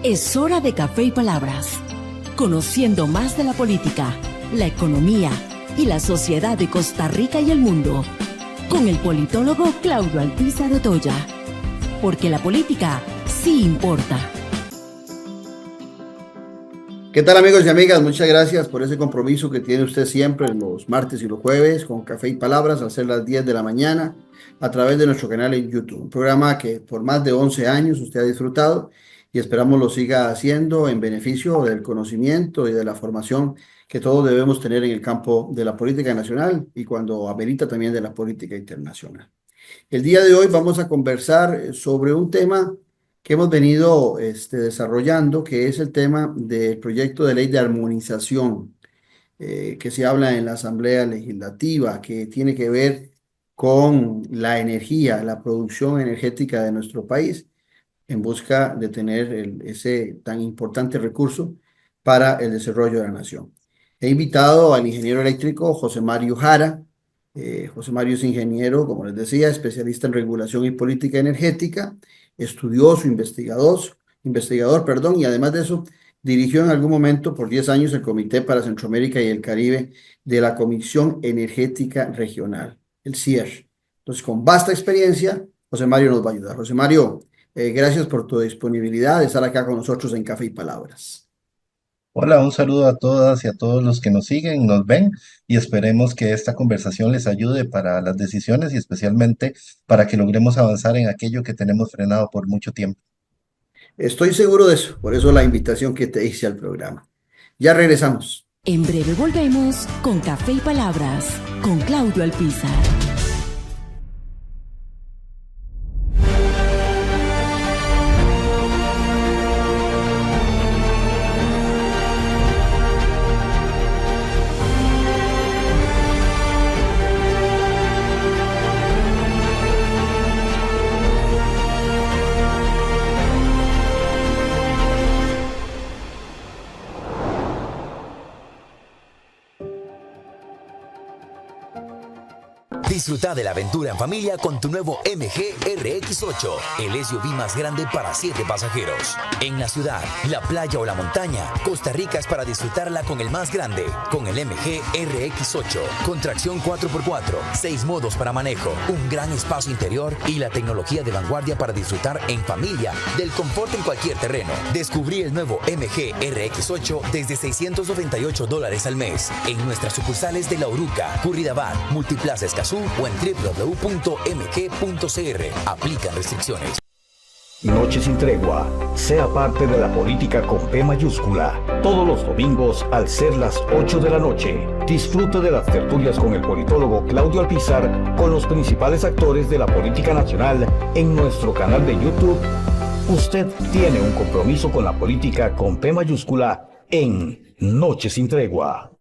Es hora de Café y Palabras, conociendo más de la política, la economía y la sociedad de Costa Rica y el mundo, con el politólogo Claudio Alpizar Otoya, porque la política sí importa. ¿Qué tal, amigos y amigas? Muchas gracias por ese compromiso que tiene usted siempre los martes y los jueves con Café y Palabras al ser las 10 de la mañana a través de nuestro canal en YouTube. Un programa que por más de 11 años usted ha disfrutado y esperamos lo siga haciendo en beneficio del conocimiento y de la formación que todos debemos tener en el campo de la política nacional y cuando amerita también de la política internacional. El día de hoy vamos a conversar sobre un tema que hemos venido desarrollando, que es el tema del proyecto de ley de armonización que se habla en la Asamblea Legislativa, que tiene que ver con la energía, la producción energética de nuestro país, en busca de tener ese tan importante recurso para el desarrollo de la nación. He invitado al ingeniero eléctrico José Mario Jara. José Mario es ingeniero, como les decía, especialista en regulación y política energética, estudioso, investigador, perdón, y además de eso, dirigió en algún momento por 10 años el Comité para Centroamérica y el Caribe de la Comisión Energética Regional, el CIER. Entonces, con vasta experiencia, José Mario nos va a ayudar. José Mario, gracias por tu disponibilidad de estar acá con nosotros en Café y Palabras. Hola, un saludo a todas y a todos los que nos siguen, nos ven y esperemos que esta conversación les ayude para las decisiones y especialmente para que logremos avanzar en aquello que tenemos frenado por mucho tiempo. Estoy seguro de eso, por eso la invitación que te hice al programa. Ya regresamos. En breve volvemos con Café y Palabras, con Claudio Alpizar. Disfruta de la aventura en familia con tu nuevo MG RX8, el SUV más grande para 7 pasajeros. En la ciudad, la playa o la montaña, Costa Rica es para disfrutarla con el más grande, con el MG RX8, con tracción 4x4, 6 modos para manejo, un gran espacio interior y la tecnología de vanguardia para disfrutar en familia del confort en cualquier terreno. Descubrí el nuevo MG RX8 desde $698 al mes en nuestras sucursales de La Uruca, Curridabat, Multiplaza Escazú o en www.mg.cr. Aplican restricciones. Noche sin tregua. Sea parte de la política con P mayúscula. Todos los domingos al ser las 8 de la noche. Disfrute de las tertulias con el politólogo Claudio Alpizar con los principales actores de la política nacional en nuestro canal de YouTube. Usted tiene un compromiso con la política con P mayúscula en Noche sin tregua.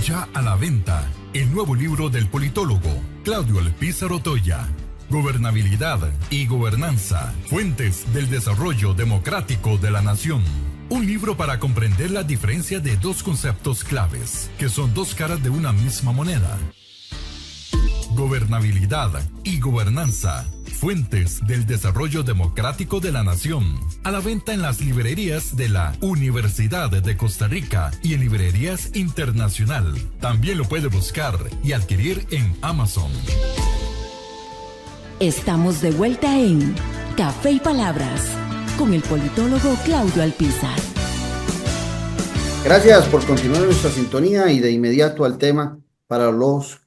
Ya a la venta, el nuevo libro del politólogo Claudio Alpizar Otoya, Gobernabilidad y Gobernanza, Fuentes del Desarrollo Democrático de la Nación. Un libro para comprender la diferencia de dos conceptos claves, que son dos caras de una misma moneda. Gobernabilidad y Gobernanza, Fuentes del Desarrollo Democrático de la Nación. A la venta en las librerías de la Universidad de Costa Rica y en librerías internacional. También lo puede buscar y adquirir en Amazon. Estamos de vuelta en Café y Palabras, con el politólogo Claudio Alpizar. Gracias por continuar nuestra sintonía y de inmediato al tema para los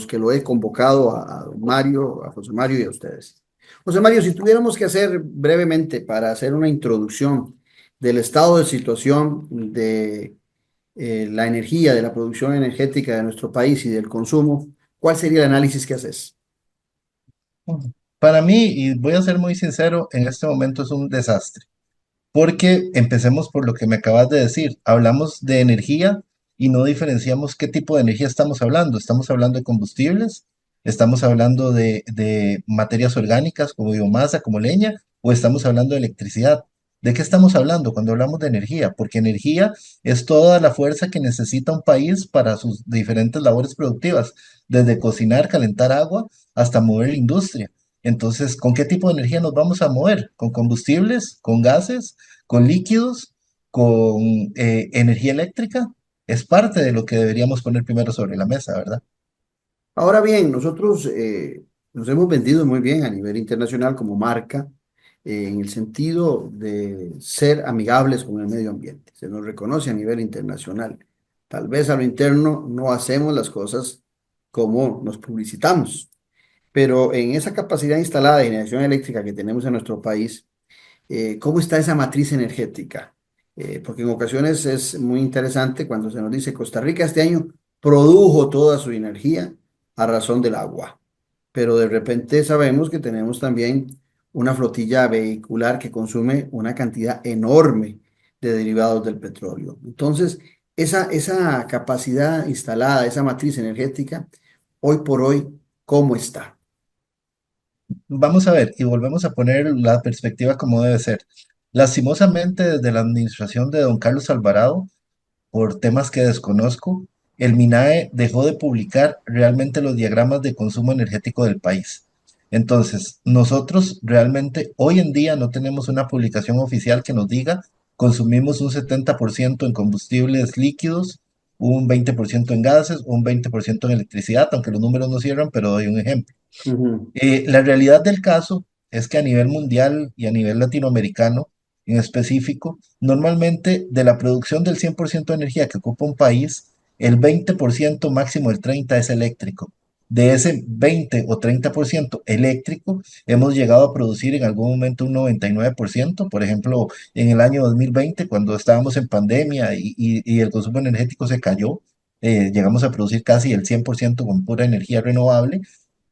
que lo he convocado a Mario, a José Mario y a ustedes. José Mario, si tuviéramos que hacer brevemente para hacer una introducción del estado de situación de la energía, de la producción energética de nuestro país y del consumo, ¿cuál sería el análisis que haces? Para mí, y voy a ser muy sincero, en este momento es un desastre. Porque empecemos por lo que me acabas de decir. Hablamos de energía y no diferenciamos qué tipo de energía estamos hablando. Estamos hablando de combustibles, estamos hablando de materias orgánicas como biomasa, como leña, o estamos hablando de electricidad. ¿De qué estamos hablando cuando hablamos de energía? Porque energía es toda la fuerza que necesita un país para sus diferentes labores productivas, desde cocinar, calentar agua, hasta mover la industria. Entonces, ¿con qué tipo de energía nos vamos a mover? ¿Con combustibles, con gases, con líquidos, con energía eléctrica? Es parte de lo que deberíamos poner primero sobre la mesa, ¿verdad? Ahora bien, nosotros nos hemos vendido muy bien a nivel internacional como marca en el sentido de ser amigables con el medio ambiente. Se nos reconoce a nivel internacional. Tal vez a lo interno no hacemos las cosas como nos publicitamos, pero en esa capacidad instalada de generación eléctrica que tenemos en nuestro país, ¿cómo está esa matriz energética? Porque en ocasiones es muy interesante cuando se nos dice Costa Rica este año produjo toda su energía a razón del agua, pero de repente sabemos que tenemos también una flotilla vehicular que consume una cantidad enorme de derivados del petróleo. Entonces, esa capacidad instalada, esa matriz energética, hoy por hoy, ¿cómo está? Vamos a ver y volvemos a poner la perspectiva como debe ser. Lastimosamente, desde la administración de don Carlos Alvarado, por temas que desconozco, el MINAE dejó de publicar realmente los diagramas de consumo energético del país. Entonces, nosotros realmente hoy en día no tenemos una publicación oficial que nos diga consumimos un 70% en combustibles líquidos, un 20% en gases, un 20% en electricidad, aunque los números no cierran, pero doy un ejemplo. Ujú. La realidad del caso es que a nivel mundial y a nivel latinoamericano en específico, normalmente de la producción del 100% de energía que ocupa un país, el 20%, máximo el 30% es eléctrico. De ese 20 o 30% eléctrico, hemos llegado a producir en algún momento un 99%. Por ejemplo, en el año 2020, cuando estábamos en pandemia y el consumo energético se cayó, llegamos a producir casi el 100% con pura energía renovable,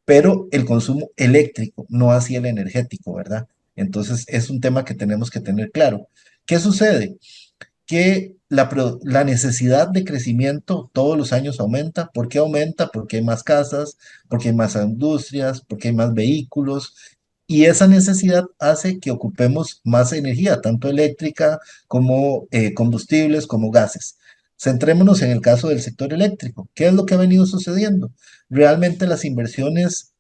pero el consumo eléctrico, no así el energético, ¿verdad? Entonces es un tema que tenemos que tener claro. ¿Qué sucede? Que la necesidad de crecimiento todos los años aumenta. ¿Por qué aumenta? Porque hay más casas, porque hay más industrias, porque hay más vehículos. Y esa necesidad hace que ocupemos más energía, tanto eléctrica como combustibles, como gases. Centrémonos en el caso del sector eléctrico. ¿Qué es lo que ha venido sucediendo? Realmente las inversiones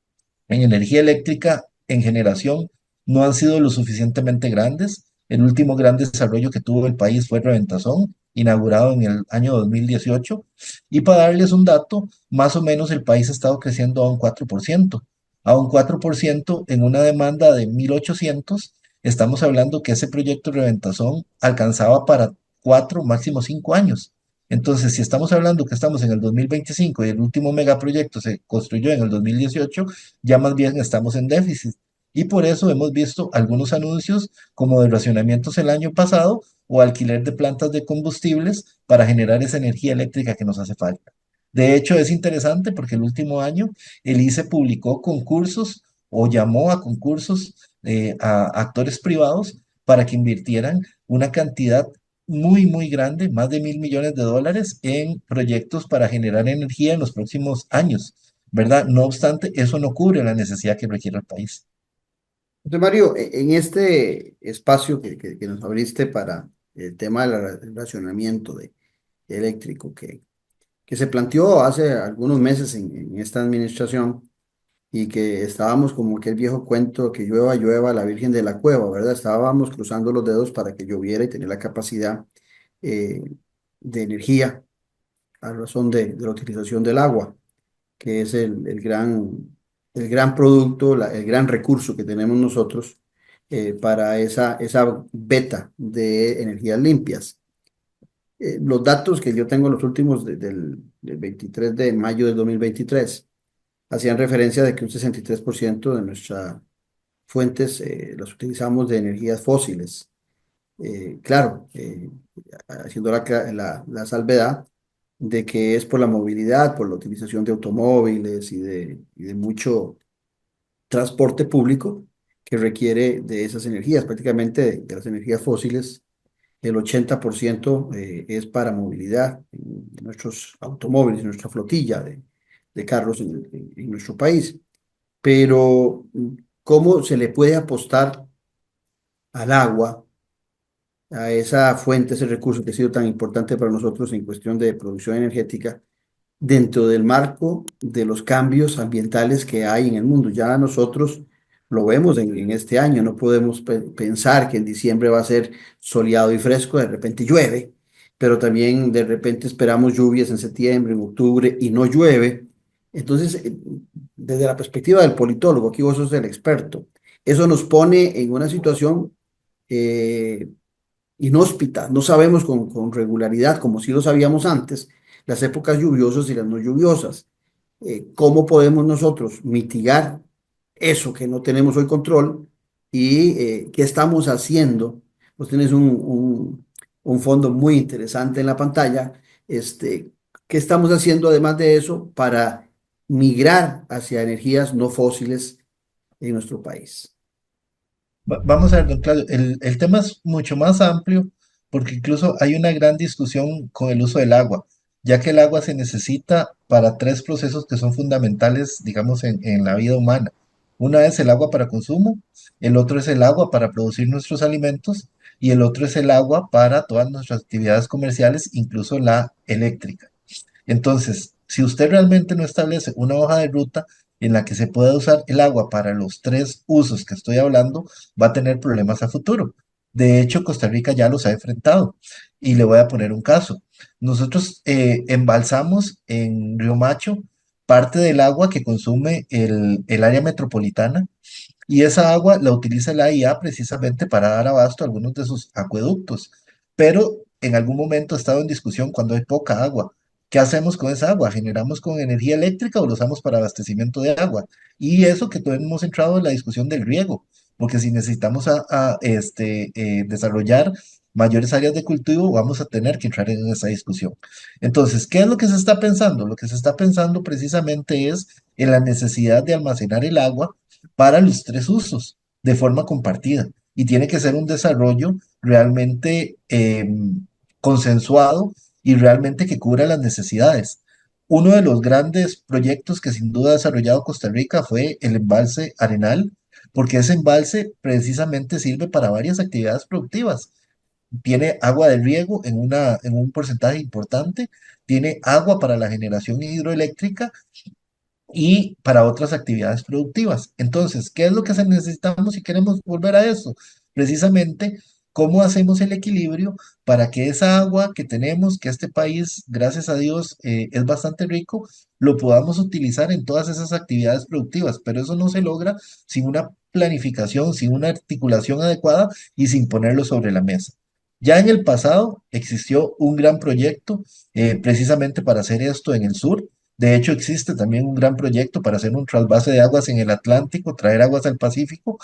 en energía eléctrica en generación no han sido lo suficientemente grandes. El último gran desarrollo que tuvo el país fue Reventazón, inaugurado en el año 2018. Y para darles un dato, más o menos el país ha estado creciendo a un 4%. A un 4% en una demanda de 1.800, estamos hablando que ese proyecto Reventazón alcanzaba para 4, máximo 5 años. Entonces, si estamos hablando que estamos en el 2025 y el último megaproyecto se construyó en el 2018, ya más bien estamos en déficit. Y por eso hemos visto algunos anuncios como de racionamientos el año pasado o alquiler de plantas de combustibles para generar esa energía eléctrica que nos hace falta. De hecho, es interesante porque el último año el ICE publicó concursos o llamó a concursos a actores privados para que invirtieran una cantidad muy, muy grande, más de 1.000 millones de dólares en proyectos para generar energía en los próximos años, ¿verdad? No obstante, eso no cubre la necesidad que requiere el país. José Mario, en este espacio que nos abriste para el tema del racionamiento eléctrico que se planteó hace algunos meses en esta administración y que estábamos como aquel viejo cuento que llueva, llueva, la Virgen de la Cueva, ¿verdad? Estábamos cruzando los dedos para que lloviera y tener la capacidad eh, de energía a razón de la utilización del agua, que es el gran producto, el gran recurso que tenemos nosotros para esa beta de energías limpias. Los datos que yo tengo, los últimos del 23 de mayo de 2023 hacían referencia de que un 63% de nuestras fuentes las utilizamos de energías fósiles. Claro, haciendo la salvedad de que es por la movilidad, por la utilización de automóviles y de mucho transporte público que requiere de esas energías. Prácticamente de las energías fósiles, el 80% es para movilidad en nuestros automóviles, en nuestra flotilla de carros en nuestro país. Pero, ¿cómo se le puede apostar al agua, a esa fuente, ese recurso que ha sido tan importante para nosotros en cuestión de producción energética, dentro del marco de los cambios ambientales que hay en el mundo? Ya nosotros Lo vemos en este año, no podemos pensar que en diciembre va a ser soleado y fresco, de repente llueve, pero también de repente esperamos lluvias en septiembre, en octubre y no llueve. Entonces, desde la perspectiva del politólogo, aquí vos sos el experto, eso nos pone en una situación eh, inhóspita, no sabemos con regularidad, como sí lo sabíamos antes, las épocas lluviosas y las no lluviosas. ¿Cómo podemos nosotros mitigar eso que no tenemos hoy control y qué estamos haciendo? Vos tenés un fondo muy interesante en la pantalla. Este, ¿Qué estamos haciendo además de eso para migrar hacia energías no fósiles en nuestro país? Vamos a ver, don Claudio, el tema es mucho más amplio porque incluso hay una gran discusión con el uso del agua, ya que el agua se necesita para tres procesos que son fundamentales, digamos, en la vida humana. Una es el agua para consumo, el otro es el agua para producir nuestros alimentos y el otro es el agua para todas nuestras actividades comerciales, incluso la eléctrica. Entonces, si usted realmente no establece una hoja de ruta en la que se pueda usar el agua para los tres usos que estoy hablando, va a tener problemas a futuro. De hecho, Costa Rica ya los ha enfrentado. Y le voy a poner un caso. Nosotros embalsamos en Río Macho parte del agua que consume el área metropolitana y esa agua la utiliza la IA precisamente para dar abasto a algunos de sus acueductos. Pero en algún momento ha estado en discusión cuando hay poca agua. ¿Qué hacemos con esa agua? ¿Generamos con energía eléctrica o lo usamos para abastecimiento de agua? Y eso que todavía no hemos entrado en la discusión del riego, porque si necesitamos desarrollar mayores áreas de cultivo, vamos a tener que entrar en esa discusión. Entonces, ¿qué es lo que se está pensando? Lo que se está pensando precisamente es en la necesidad de almacenar el agua para los tres usos de forma compartida. Y tiene que ser un desarrollo realmente consensuado y realmente que cubra las necesidades. Uno de los grandes proyectos que sin duda ha desarrollado Costa Rica fue el embalse Arenal, porque ese embalse precisamente sirve para varias actividades productivas. Tiene agua de riego en un porcentaje importante, tiene agua para la generación hidroeléctrica y para otras actividades productivas. Entonces, ¿qué es lo que necesitamos si queremos volver a eso? Precisamente, ¿cómo hacemos el equilibrio para que esa agua que tenemos, que este país, gracias a Dios, es bastante rico, lo podamos utilizar en todas esas actividades productivas? Pero eso no se logra sin una planificación, sin una articulación adecuada y sin ponerlo sobre la mesa. Ya en el pasado existió un gran proyecto precisamente para hacer esto en el sur. De hecho, existe también un gran proyecto para hacer un trasvase de aguas en el Atlántico, traer aguas al Pacífico,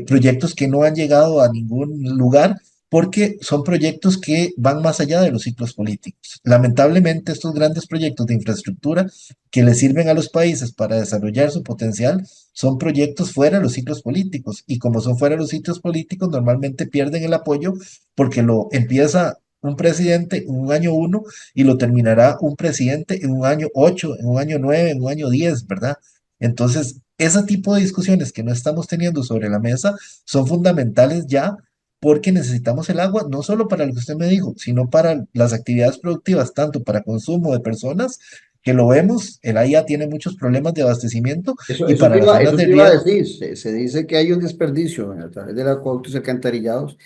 proyectos que no han llegado a ningún lugar porque son proyectos que van más allá de los ciclos políticos. Lamentablemente, estos grandes proyectos de infraestructura que le sirven a los países para desarrollar su potencial son proyectos fuera de los ciclos políticos y como son fuera de los ciclos políticos, normalmente pierden el apoyo porque lo empieza un presidente en un año uno y lo terminará un presidente en un año ocho, en un año nueve, en un año diez, ¿verdad? Entonces, ese tipo de discusiones que no estamos teniendo sobre la mesa son fundamentales ya porque necesitamos el agua no solo para lo que usted me dijo, sino para las actividades productivas, tanto para consumo de personas, que lo vemos, el AIA tiene muchos problemas de abastecimiento y para las zonas Eso de te iba a riego. decir. Se dice que hay un desperdicio a través de los acueductos alcantarillados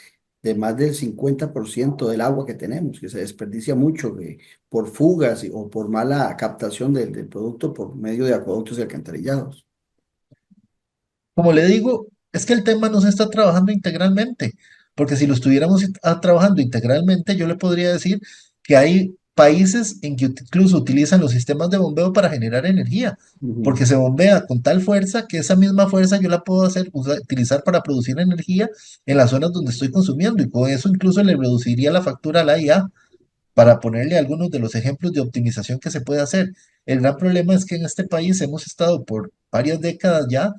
de más del 50% del agua que tenemos, que se desperdicia mucho por fugas o por mala captación del producto por medio de acueductos y alcantarillados. Como le digo, es que el tema no se está trabajando integralmente, porque si lo estuviéramos trabajando integralmente, yo le podría decir que hay países en que incluso utilizan los sistemas de bombeo para generar energía, Ujú. porque se bombea con tal fuerza que esa misma fuerza yo la puedo utilizar para producir energía en las zonas donde estoy consumiendo y con eso incluso le reduciría la factura a la IA para ponerle algunos de los ejemplos de optimización que se puede hacer. El gran problema es que en este país hemos estado por varias décadas ya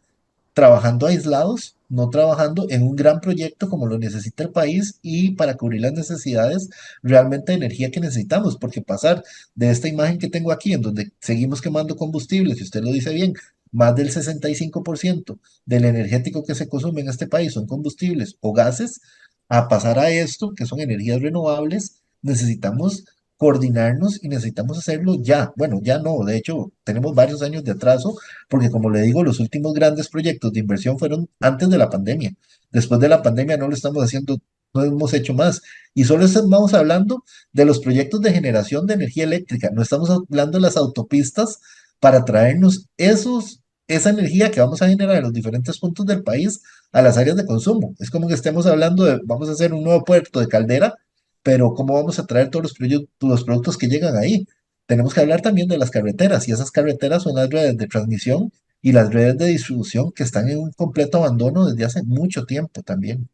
trabajando aislados, no trabajando en un gran proyecto como lo necesita el país y para cubrir las necesidades realmente de energía que necesitamos, porque pasar de esta imagen que tengo aquí, en donde seguimos quemando combustibles, y usted lo dice bien, más del 65% del energético que se consume en este país son combustibles o gases, a pasar a esto, que son energías renovables, necesitamos coordinarnos y necesitamos hacerlo ya. Bueno, ya no, de hecho, tenemos varios años de atraso porque como le digo, los últimos grandes proyectos de inversión fueron antes de la pandemia. Después de la pandemia no lo estamos haciendo, no hemos hecho más. Y solo estamos hablando de los proyectos de generación de energía eléctrica, no estamos hablando de las autopistas para traernos esa energía que vamos a generar en los diferentes puntos del país a las áreas de consumo. Es como que estemos hablando de, vamos a hacer un nuevo puerto de Caldera, pero ¿cómo vamos a traer todos los productos que llegan ahí? Tenemos que hablar también de las carreteras, y esas carreteras son las redes de transmisión y las redes de distribución que están en un completo abandono desde hace mucho tiempo también.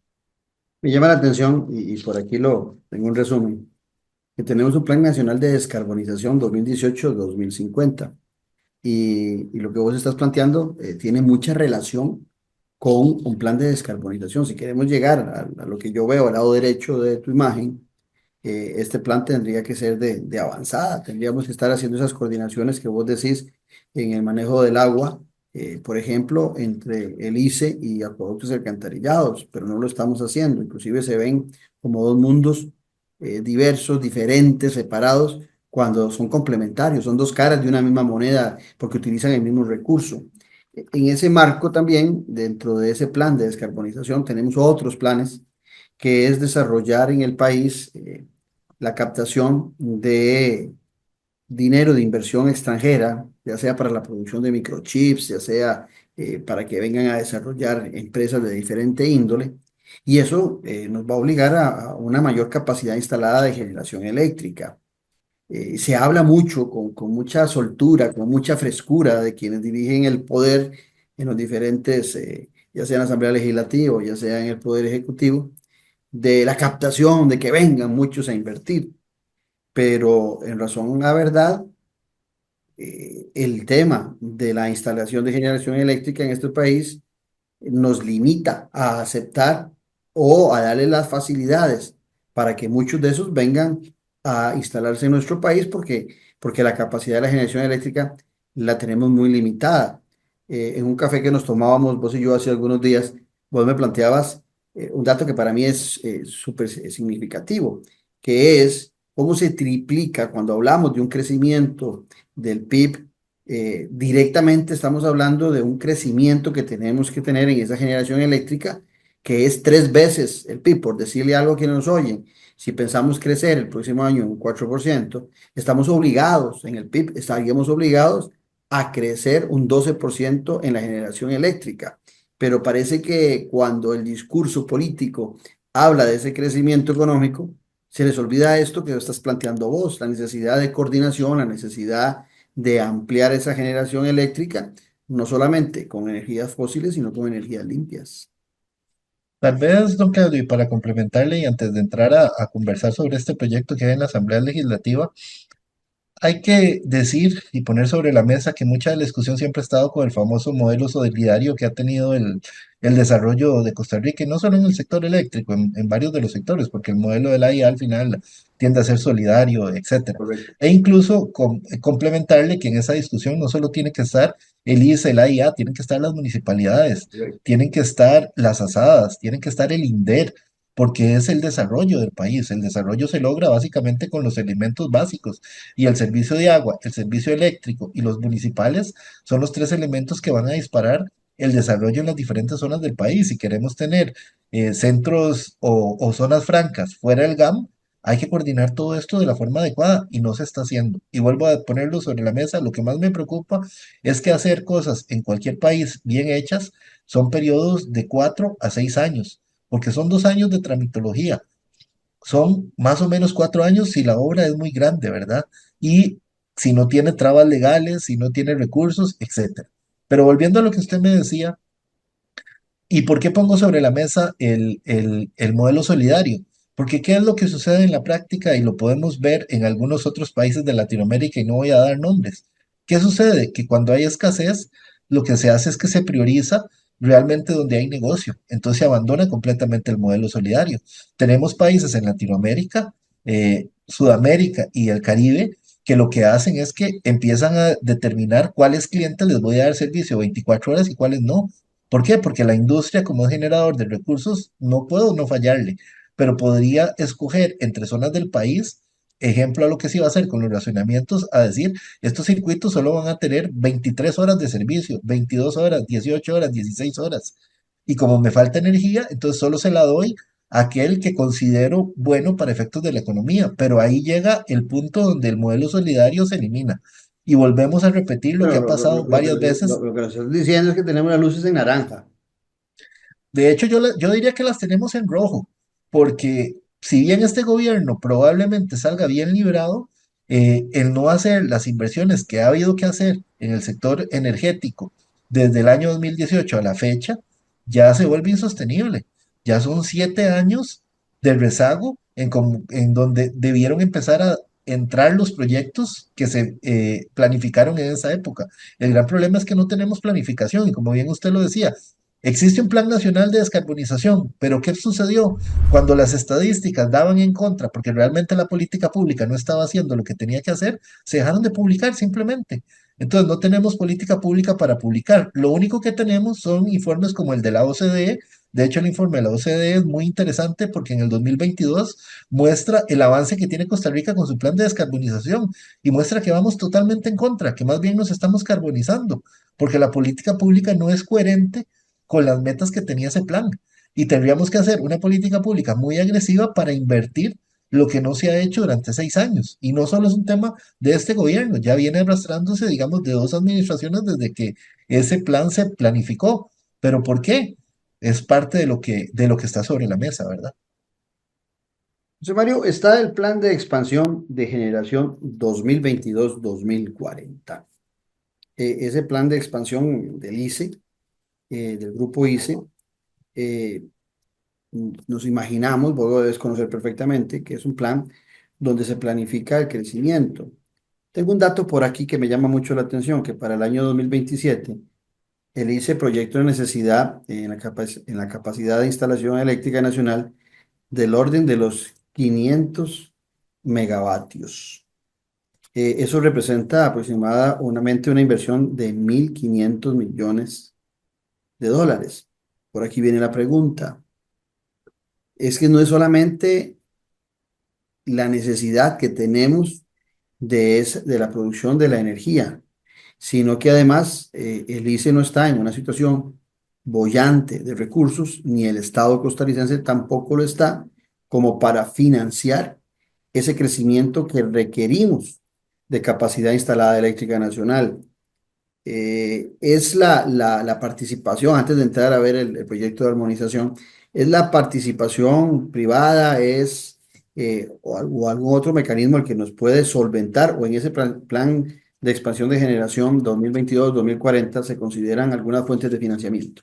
Me llama la atención, y por aquí lo tengo un resumen, que tenemos un Plan Nacional de Descarbonización 2018-2050. Y lo que vos estás planteando tiene mucha relación con un plan de descarbonización. Si queremos llegar a lo que yo veo al lado derecho de tu imagen, este plan tendría que ser de avanzada. Tendríamos que estar haciendo esas coordinaciones que vos decís en el manejo del agua, por ejemplo, entre el ICE y acueductos alcantarillados, pero no lo estamos haciendo. Inclusive se ven como dos mundos diversos, diferentes, separados, cuando son complementarios, son dos caras de una misma moneda porque utilizan el mismo recurso. En ese marco también, dentro de ese plan de descarbonización, tenemos otros planes que es desarrollar en el país la captación de dinero de inversión extranjera, ya sea para la producción de microchips, ya sea para que vengan a desarrollar empresas de diferente índole, y eso nos va a obligar a una mayor capacidad instalada de generación eléctrica. Se habla mucho, con mucha soltura, con mucha frescura de quienes dirigen el poder en los diferentes, ya sea en la Asamblea Legislativa, ya sea en el Poder Ejecutivo, de la captación, de que vengan muchos a invertir. Pero en razón a la verdad, el tema de la instalación de generación eléctrica en este país nos limita a aceptar o a darle las facilidades para que muchos de esos vengan a instalarse en nuestro país porque la capacidad de la generación eléctrica la tenemos muy limitada. En un café que nos tomábamos vos y yo hace algunos días, vos me planteabas un dato que para mí es súper significativo, que es cómo se triplica cuando hablamos de un crecimiento del PIB. Directamente estamos hablando de un crecimiento que tenemos que tener en esa generación eléctrica, que es 3 veces el PIB, por decirle algo a quienes nos oyen. Si pensamos crecer el próximo año un 4%, estamos obligados en el PIB, estaríamos obligados a crecer un 12% en la generación eléctrica. Pero parece que cuando el discurso político habla de ese crecimiento económico, se les olvida esto que estás planteando vos, la necesidad de coordinación, la necesidad de ampliar esa generación eléctrica, no solamente con energías fósiles, sino con energías limpias. Tal vez, don Claudio, y para complementarle y antes de entrar a conversar sobre este proyecto que hay en la Asamblea Legislativa, hay que decir y poner sobre la mesa que mucha de la discusión siempre ha estado con el famoso modelo solidario que ha tenido el desarrollo de Costa Rica, y no solo en el sector eléctrico, en varios de los sectores, porque el modelo de la IA al final tiende a ser solidario, etcétera. Correcto. E incluso complementarle que en esa discusión no solo tiene que estar el ICE, la IA, tienen que estar las municipalidades, tienen que estar las asadas, tienen que estar el INDER, porque es el desarrollo del país. El desarrollo se logra básicamente con los elementos básicos y el servicio de agua, el servicio eléctrico y los municipales son los tres elementos que van a disparar el desarrollo en las diferentes zonas del país. Si queremos tener centros o zonas francas fuera del GAM, hay que coordinar todo esto de la forma adecuada y no se está haciendo. Y vuelvo a ponerlo sobre la mesa, lo que más me preocupa es que hacer cosas en cualquier país bien hechas son periodos de 4 a 6 años, porque son 2 años de tramitología, son más o menos 4 años si la obra es muy grande, ¿verdad? Y si no tiene trabas legales, si no tiene recursos, etcétera. Pero volviendo a lo que usted me decía, ¿y por qué pongo sobre la mesa el modelo solidario? Porque ¿qué es lo que sucede en la práctica? Y lo podemos ver en algunos otros países de Latinoamérica y no voy a dar nombres. ¿Qué sucede? Que cuando hay escasez, lo que se hace es que se prioriza realmente donde hay negocio. Entonces se abandona completamente el modelo solidario. Tenemos países en Latinoamérica, Sudamérica y el Caribe que lo que hacen es que empiezan a determinar cuáles clientes les voy a dar servicio 24 horas y cuáles no. ¿Por qué? Porque la industria como generador de recursos no puedo no fallarle, pero podría escoger entre zonas del país ejemplo a lo que se iba a hacer con los racionamientos, a decir, estos circuitos solo van a tener 23 horas de servicio, 22 horas, 18 horas, 16 horas. Y como me falta energía, entonces solo se la doy a aquel que considero bueno para efectos de la economía. Pero ahí llega el punto donde el modelo solidario se elimina. Y volvemos a repetir lo que Pero ha pasado varias veces. lo que nos estás diciendo es que tenemos las luces en naranja. De hecho, yo diría que las tenemos en rojo, porque si bien este gobierno probablemente salga bien librado, el no hacer las inversiones que ha habido que hacer en el sector energético desde el año 2018 a la fecha, ya se vuelve insostenible. Ya son 7 años de rezago en donde debieron empezar a entrar los proyectos que se planificaron en esa época. El gran problema es que no tenemos planificación y como bien usted lo decía, existe un plan nacional de descarbonización, pero ¿qué sucedió? Cuando las estadísticas daban en contra, porque realmente la política pública no estaba haciendo lo que tenía que hacer, se dejaron de publicar simplemente. Entonces no tenemos política pública para publicar. Lo único que tenemos son informes como el de la OCDE. De hecho, el informe de la OCDE es muy interesante porque en el 2022 muestra el avance que tiene Costa Rica con su plan de descarbonización y muestra que vamos totalmente en contra, que más bien nos estamos carbonizando, porque la política pública no es coherente con las metas que tenía ese plan. Y tendríamos que hacer una política pública muy agresiva para invertir lo que no se ha hecho durante 6 años. Y no solo es un tema de este gobierno, ya viene arrastrándose, digamos, de 2 administraciones desde que ese plan se planificó. ¿Pero por qué? Es parte de lo que está sobre la mesa, ¿verdad? José Mario, está el plan de expansión de generación 2022-2040. Ese plan de expansión del ICE, del grupo ICE, eh, nos imaginamos, vos lo debes conocer perfectamente, que es un plan donde se planifica el crecimiento. Tengo un dato por aquí que me llama mucho la atención, que para el año 2027 el ICE proyecta una necesidad en la capacidad de instalación eléctrica nacional del orden de los 500 megavatios. Eso representa aproximadamente una inversión de 1.500 millones de dólares. Por aquí viene la pregunta. Es que no es solamente la necesidad que tenemos de la producción de la energía, sino que además el ICE no está en una situación boyante de recursos, ni el Estado costarricense tampoco lo está, como para financiar ese crecimiento que requerimos de capacidad instalada eléctrica nacional. Es la participación, antes de entrar a ver el proyecto de armonización, es la participación privada, o algún otro mecanismo el que nos puede solventar, o en ese plan de expansión de generación 2022-2040 se consideran algunas fuentes de financiamiento.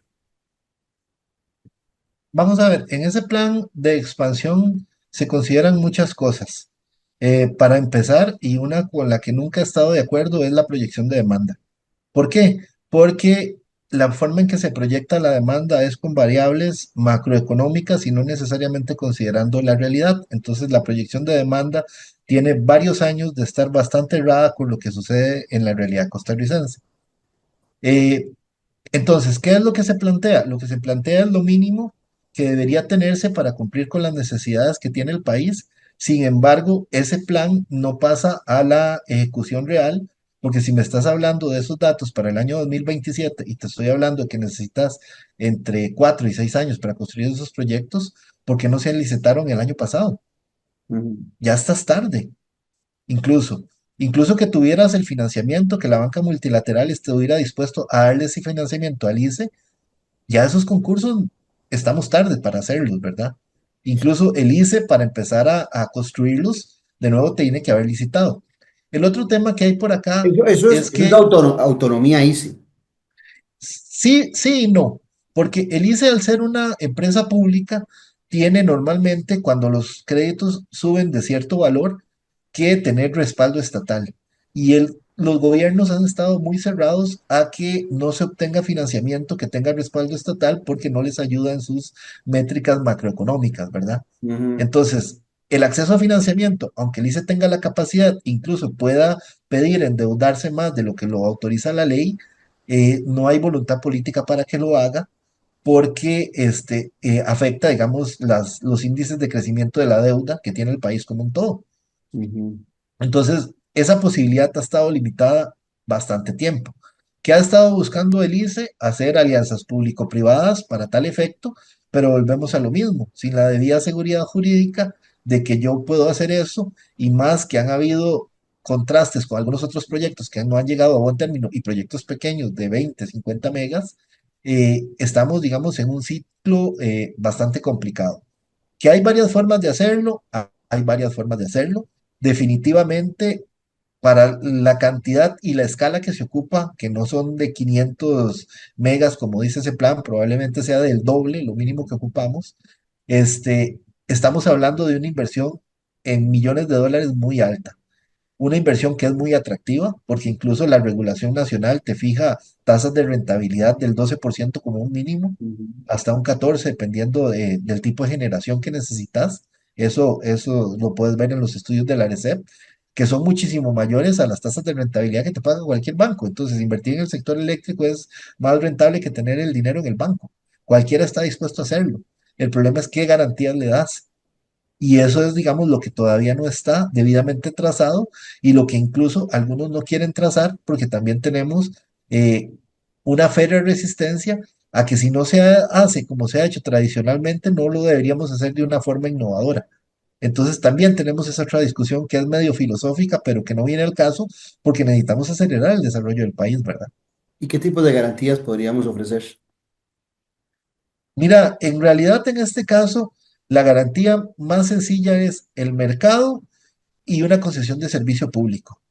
Vamos a ver, en ese plan de expansión se consideran muchas cosas. Para empezar, y una con la que nunca he estado de acuerdo es la proyección de demanda. ¿Por qué? Porque la forma en que se proyecta la demanda es con variables macroeconómicas y no necesariamente considerando la realidad. Entonces, la proyección de demanda tiene varios años de estar bastante errada con lo que sucede en la realidad costarricense. Eh, entonces, ¿qué es lo que se plantea? Lo que se plantea es lo mínimo que debería tenerse para cumplir con las necesidades que tiene el país. Sin embargo, ese plan no pasa a la ejecución real, porque si me estás hablando de esos datos para el año 2027 y te estoy hablando de que necesitas entre 4 y 6 años para construir esos proyectos, ¿por qué no se licitaron el año pasado? Ujú. Ya estás tarde. Incluso, incluso que tuvieras el financiamiento, que la banca multilateral estuviera dispuesto a darle ese financiamiento al ICE, ya esos concursos estamos tarde para hacerlos, ¿verdad? Incluso el ICE para empezar a construirlos, de nuevo tiene que haber licitado. El otro tema que hay por acá es Eso es que autonomía ICE. sí, sí y no, porque el ICE al ser una empresa pública tiene normalmente cuando los créditos suben de cierto valor que tener respaldo estatal. Y los gobiernos han estado muy cerrados a que no se obtenga financiamiento que tenga respaldo estatal porque no les ayuda en sus métricas macroeconómicas, ¿verdad? Ujú. Entonces, el acceso a financiamiento, aunque el ICE tenga la capacidad, incluso pueda pedir endeudarse más de lo que lo autoriza la ley, no hay voluntad política para que lo haga porque afecta, digamos, los índices de crecimiento de la deuda que tiene el país como un todo. Ujú. Entonces, esa posibilidad ha estado limitada bastante tiempo. ¿Qué ha estado buscando el ICE? Hacer alianzas público-privadas para tal efecto, pero volvemos a lo mismo, sin la debida seguridad jurídica de que yo puedo hacer eso, y más que han habido contrastes con algunos otros proyectos que no han llegado a buen término y proyectos pequeños de 20, 50 megas, estamos, digamos, en un ciclo bastante complicado. Que hay varias formas de hacerlo, hay varias formas de hacerlo. Definitivamente, para la cantidad y la escala que se ocupa, que no son de 500 megas, como dice ese plan, probablemente sea del doble, lo mínimo que ocupamos, estamos hablando de una inversión en millones de dólares muy alta. Una inversión que es muy atractiva, porque incluso la regulación nacional te fija tasas de rentabilidad del 12% como un mínimo, Ujú. hasta un 14%, dependiendo del tipo de generación que necesitas. Eso lo puedes ver en los estudios de la ARECEP, que son muchísimo mayores a las tasas de rentabilidad que te paga cualquier banco. Entonces, invertir en el sector eléctrico es más rentable que tener el dinero en el banco. Cualquiera está dispuesto a hacerlo. El problema es qué garantías le das. Y eso es, digamos, lo que todavía no está debidamente trazado, y lo que incluso algunos no quieren trazar, porque también tenemos eh, una férrea resistencia a que si no se hace como se ha hecho tradicionalmente, no lo deberíamos hacer de una forma innovadora. Entonces también tenemos esa otra discusión que es medio filosófica, pero que no viene al caso, porque necesitamos acelerar el desarrollo del país, ¿verdad? ¿Y qué tipo de garantías podríamos ofrecer? Mira, en realidad en este caso, la garantía más sencilla es el mercado y una concesión de servicio público.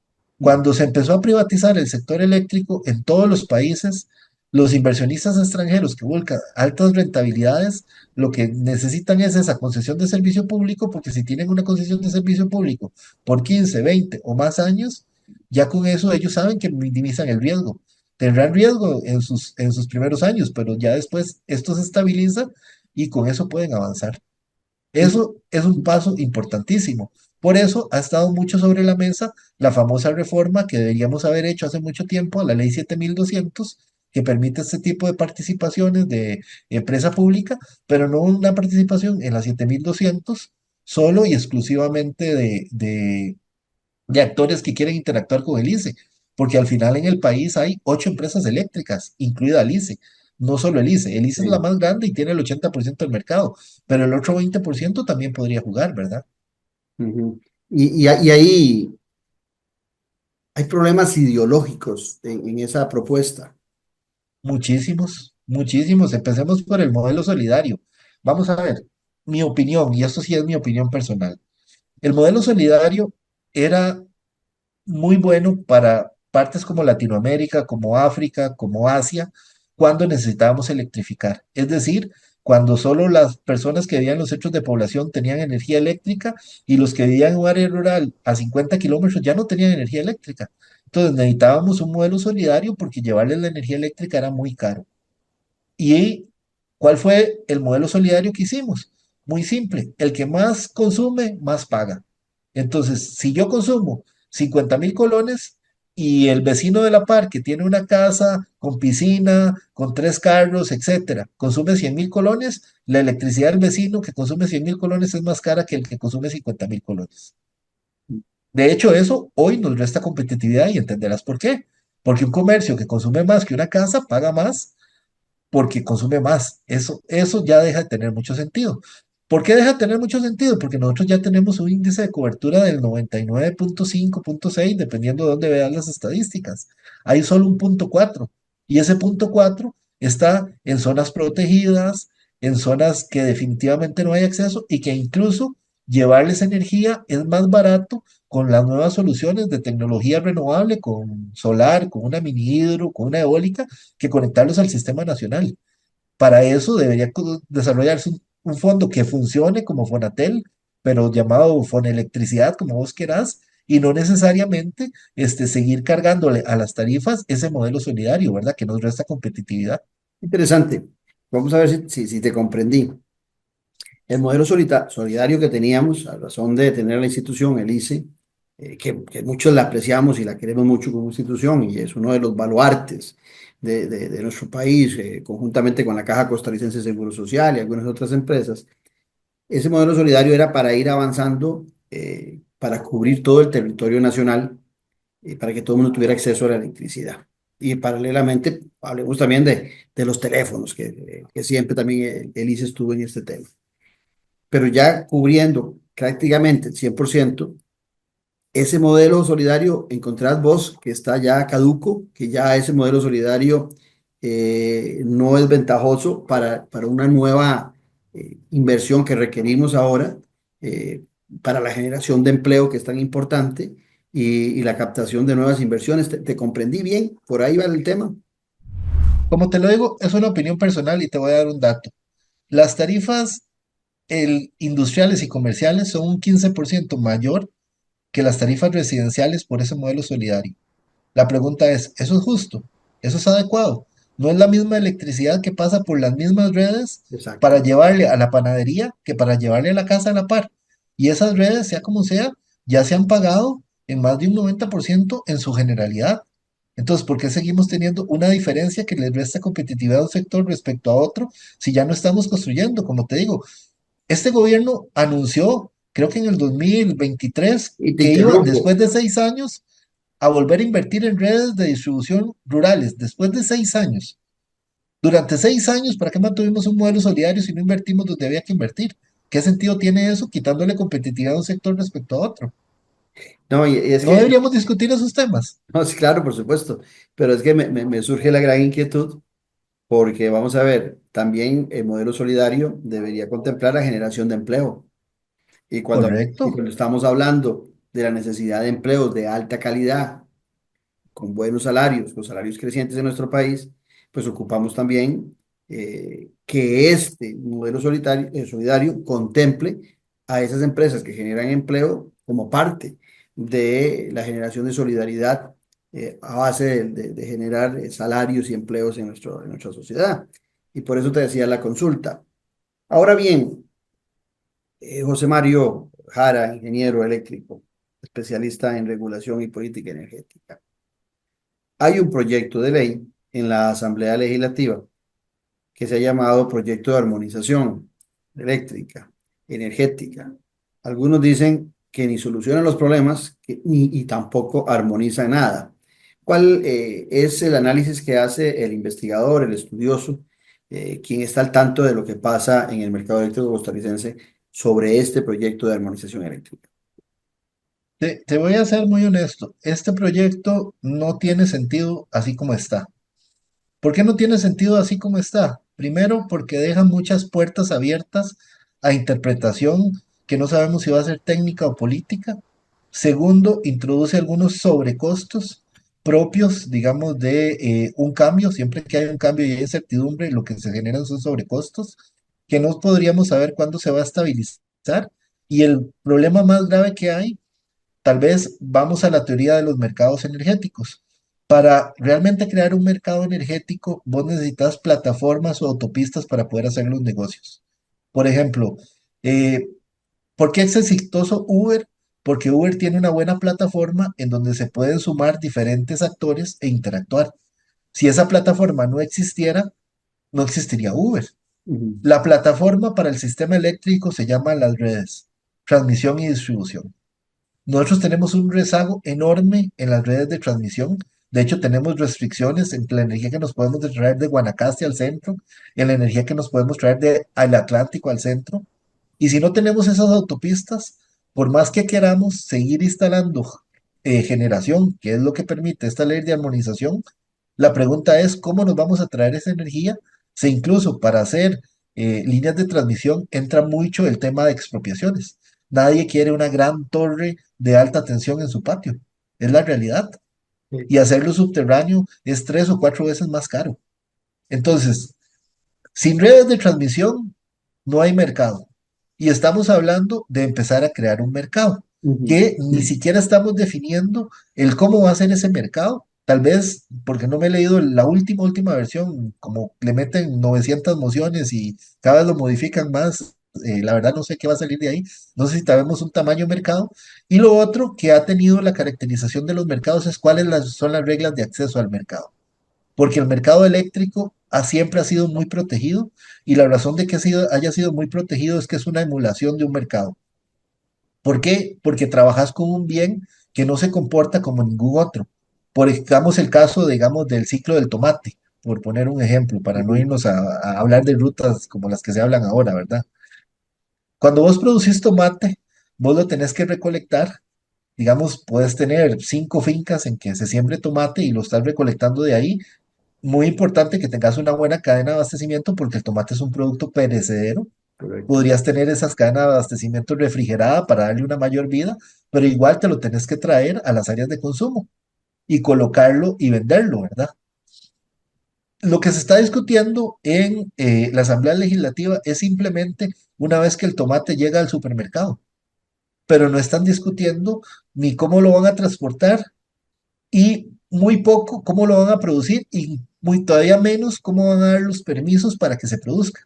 Cuando se empezó a privatizar el sector eléctrico en todos los países, los inversionistas extranjeros que buscan altas rentabilidades, lo que necesitan es esa concesión de servicio público, porque si tienen una concesión de servicio público por 15, 20 o más años, ya con eso ellos saben que minimizan el riesgo. Tendrán riesgo en sus primeros años, pero ya después esto se estabiliza y con eso pueden avanzar. Y, Eso es un paso importantísimo. Por eso ha estado mucho sobre la mesa la famosa reforma que deberíamos haber hecho hace mucho tiempo a la ley 7200, que permite este tipo de participaciones de empresa pública, pero no una participación en la 7200 solo y exclusivamente de actores que quieren interactuar con el ICE, porque al final en el país hay 8 empresas eléctricas, incluida el ICE, no solo el ICE. El ICE es la sí, más grande y tiene el 80% del mercado, pero el otro 20% también podría jugar, ¿verdad? ujú. Y hay problemas ideológicos en esa propuesta. Muchísimos, muchísimos. Empecemos por el modelo solidario. Vamos a ver, mi opinión, y esto sí es mi opinión personal. El modelo solidario era muy bueno para partes como Latinoamérica, como África, como Asia, cuando necesitábamos electrificar. Es decir, cuando solo las personas que vivían en los centros de población tenían energía eléctrica, y los que vivían en un área rural a 50 kilómetros ya no tenían energía eléctrica. Entonces necesitábamos un modelo solidario porque llevarles la energía eléctrica era muy caro. ¿Y cuál fue el modelo solidario que hicimos? Muy simple, el que más consume, más paga. Entonces, si yo consumo 50.000 colones y el vecino de la par, que tiene una casa con piscina, con 3 carros, etcétera, consume 100.000 colones, la electricidad del vecino que consume 100.000 colones es más cara que el que consume 50.000 colones. De hecho, eso hoy nos resta competitividad, y entenderás por qué. Porque un comercio que consume más que una casa paga más porque consume más. Eso ya deja de tener mucho sentido. ¿Por qué deja de tener mucho sentido? Porque nosotros ya tenemos un índice de cobertura del 99,5, 6, dependiendo de dónde vean las estadísticas. Hay solo un 0,4, y ese 0,4 está en zonas protegidas, en zonas que definitivamente no hay acceso, y que incluso llevarles energía es más barato con las nuevas soluciones de tecnología renovable, con solar, con una mini hidro, con una eólica, que conectarlos al sistema nacional. Para eso debería desarrollarse un fondo que funcione como Fonatel, pero llamado Fonelectricidad, como vos querás, y no necesariamente seguir cargándole a las tarifas ese modelo solidario, ¿verdad? Que nos resta competitividad. Interesante. Vamos a ver si te comprendí. El modelo solidario que teníamos, a razón de tener la institución, el ICE, que muchos la apreciamos y la queremos mucho como institución, y es uno de los baluartes de nuestro país, conjuntamente con la Caja Costarricense de Seguro Social y algunas otras empresas. Ese modelo solidario era para ir avanzando, para cubrir todo el territorio nacional y para que todo el mundo tuviera acceso a la electricidad. Y paralelamente, hablemos también de los teléfonos, que siempre también el ICE estuvo en este tema. Pero ya cubriendo prácticamente el 100%, ese modelo solidario, encontrás vos que está ya caduco, que ya ese modelo solidario no es ventajoso para una nueva inversión que requerimos ahora, eh, para la generación de empleo que es tan importante y la captación de nuevas inversiones. ¿Te comprendí bien? ¿Por ahí va el tema? Como te lo digo, es una opinión personal y te voy a dar un dato. Las tarifas industriales y comerciales son un 15% mayor que las tarifas residenciales por ese modelo solidario. La pregunta es, ¿eso es justo? ¿Eso es adecuado? No es la misma electricidad que pasa por las mismas redes para Exacto. llevarle a la panadería que para llevarle a la casa a la par. Y esas redes, sea como sea, ya se han pagado en más de un 90% en su generalidad. Entonces, ¿por qué seguimos teniendo una diferencia que le resta competitividad a un sector respecto a otro si ya no estamos construyendo? Como te digo, este gobierno anunció, creo que en el 2023, Y te que iba, interrumpo. después de 6 años, a volver a invertir en redes de distribución rurales, después de 6 años. Durante 6 años, ¿para qué mantuvimos un modelo solidario si no invertimos donde había que invertir? ¿Qué sentido tiene eso quitándole competitividad a un sector respecto a otro? No, y es No que, deberíamos discutir esos temas. no, sí, claro, por supuesto, pero es que me surge la gran inquietud porque vamos a ver, también el modelo solidario debería contemplar la generación de empleo. Y Correcto. cuando estamos hablando de la necesidad de empleos de alta calidad, con buenos salarios, con salarios crecientes en nuestro país, pues ocupamos también que este modelo solidario contemple a esas empresas que generan empleo como parte de la generación de solidaridad a base de generar salarios y empleos en nuestra sociedad. Y por eso te decía la consulta. Ahora bien, José Mario Jara, ingeniero eléctrico, especialista en regulación y política energética. Hay un proyecto de ley en la Asamblea Legislativa que se ha llamado Proyecto de Armonización Eléctrica, Energética. Algunos dicen que ni soluciona los problemas y tampoco armoniza nada. ¿Cuál es el análisis que hace el investigador, el estudioso, quien está al tanto de lo que pasa en el mercado eléctrico costarricense sobre este proyecto de armonización eléctrica? Te voy a ser muy honesto. Este proyecto no tiene sentido así como está. ¿Por qué no tiene sentido así como está? Primero, porque deja muchas puertas abiertas a interpretación que no sabemos si va a ser técnica o política. Segundo, introduce algunos sobrecostos propios, digamos, de un cambio. Siempre que hay un cambio y hay incertidumbre, lo que se generan son sobrecostos que no podríamos saber cuándo se va a estabilizar. Y el problema más grave que hay, tal vez vamos a la teoría de los mercados energéticos. Para realmente crear un mercado energético, vos necesitas plataformas o autopistas para poder hacer los negocios. Por ejemplo, eh, ¿por qué es exitoso Uber? Porque Uber tiene una buena plataforma en donde se pueden sumar diferentes actores e interactuar. Si esa plataforma no existiera, no existiría Uber. Ujú. La plataforma para el sistema eléctrico se llama las redes, transmisión y distribución. Nosotros tenemos un rezago enorme en las redes de transmisión. De hecho, tenemos restricciones en la energía que nos podemos traer de Guanacaste al centro, en la energía que nos podemos traer del Atlántico al centro. Y si no tenemos esas autopistas, por más que queramos seguir instalando generación, que es lo que permite esta ley de armonización, la pregunta es cómo nos vamos a traer esa energía, si incluso para hacer líneas de transmisión entra mucho el tema de expropiaciones. Nadie quiere una gran torre de alta tensión en su patio, es la realidad. Sí. Y hacerlo subterráneo es 3 o 4 veces más caro. Entonces, sin redes de transmisión, no hay mercado. Y estamos hablando de empezar a crear un mercado, Ujú. que ni siquiera estamos definiendo el cómo va a ser ese mercado. Tal vez porque no me he leído la última versión, como le meten 900 mociones y cada vez lo modifican más. La verdad no sé qué va a salir de ahí. No sé si sabemos un tamaño mercado. Y lo otro que ha tenido la caracterización de los mercados es cuáles son las reglas de acceso al mercado, porque el mercado eléctrico siempre ha sido muy protegido y la razón de que haya sido muy protegido es que es una emulación de un mercado. ¿Por qué? Porque trabajas con un bien que no se comporta como ningún otro. Por digamos el caso, digamos, del ciclo del tomate, por poner un ejemplo, para no Ujú. irnos a hablar de rutas como las que se hablan ahora, ¿verdad? Cuando vos producís tomate, vos lo tenés que recolectar. Digamos, puedes tener 5 fincas en que se siembre tomate y lo estás recolectando de ahí. Muy importante que tengas una buena cadena de abastecimiento porque el tomate es un producto perecedero. Correcto. Podrías tener esas cadenas de abastecimiento refrigerada para darle una mayor vida, pero igual te lo tenés que traer a las áreas de consumo y colocarlo y venderlo, ¿verdad? Lo que se está discutiendo en la Asamblea Legislativa es simplemente una vez que el tomate llega al supermercado, pero no están discutiendo ni cómo lo van a transportar y muy poco cómo lo van a producir y muy todavía menos cómo van a dar los permisos para que se produzca.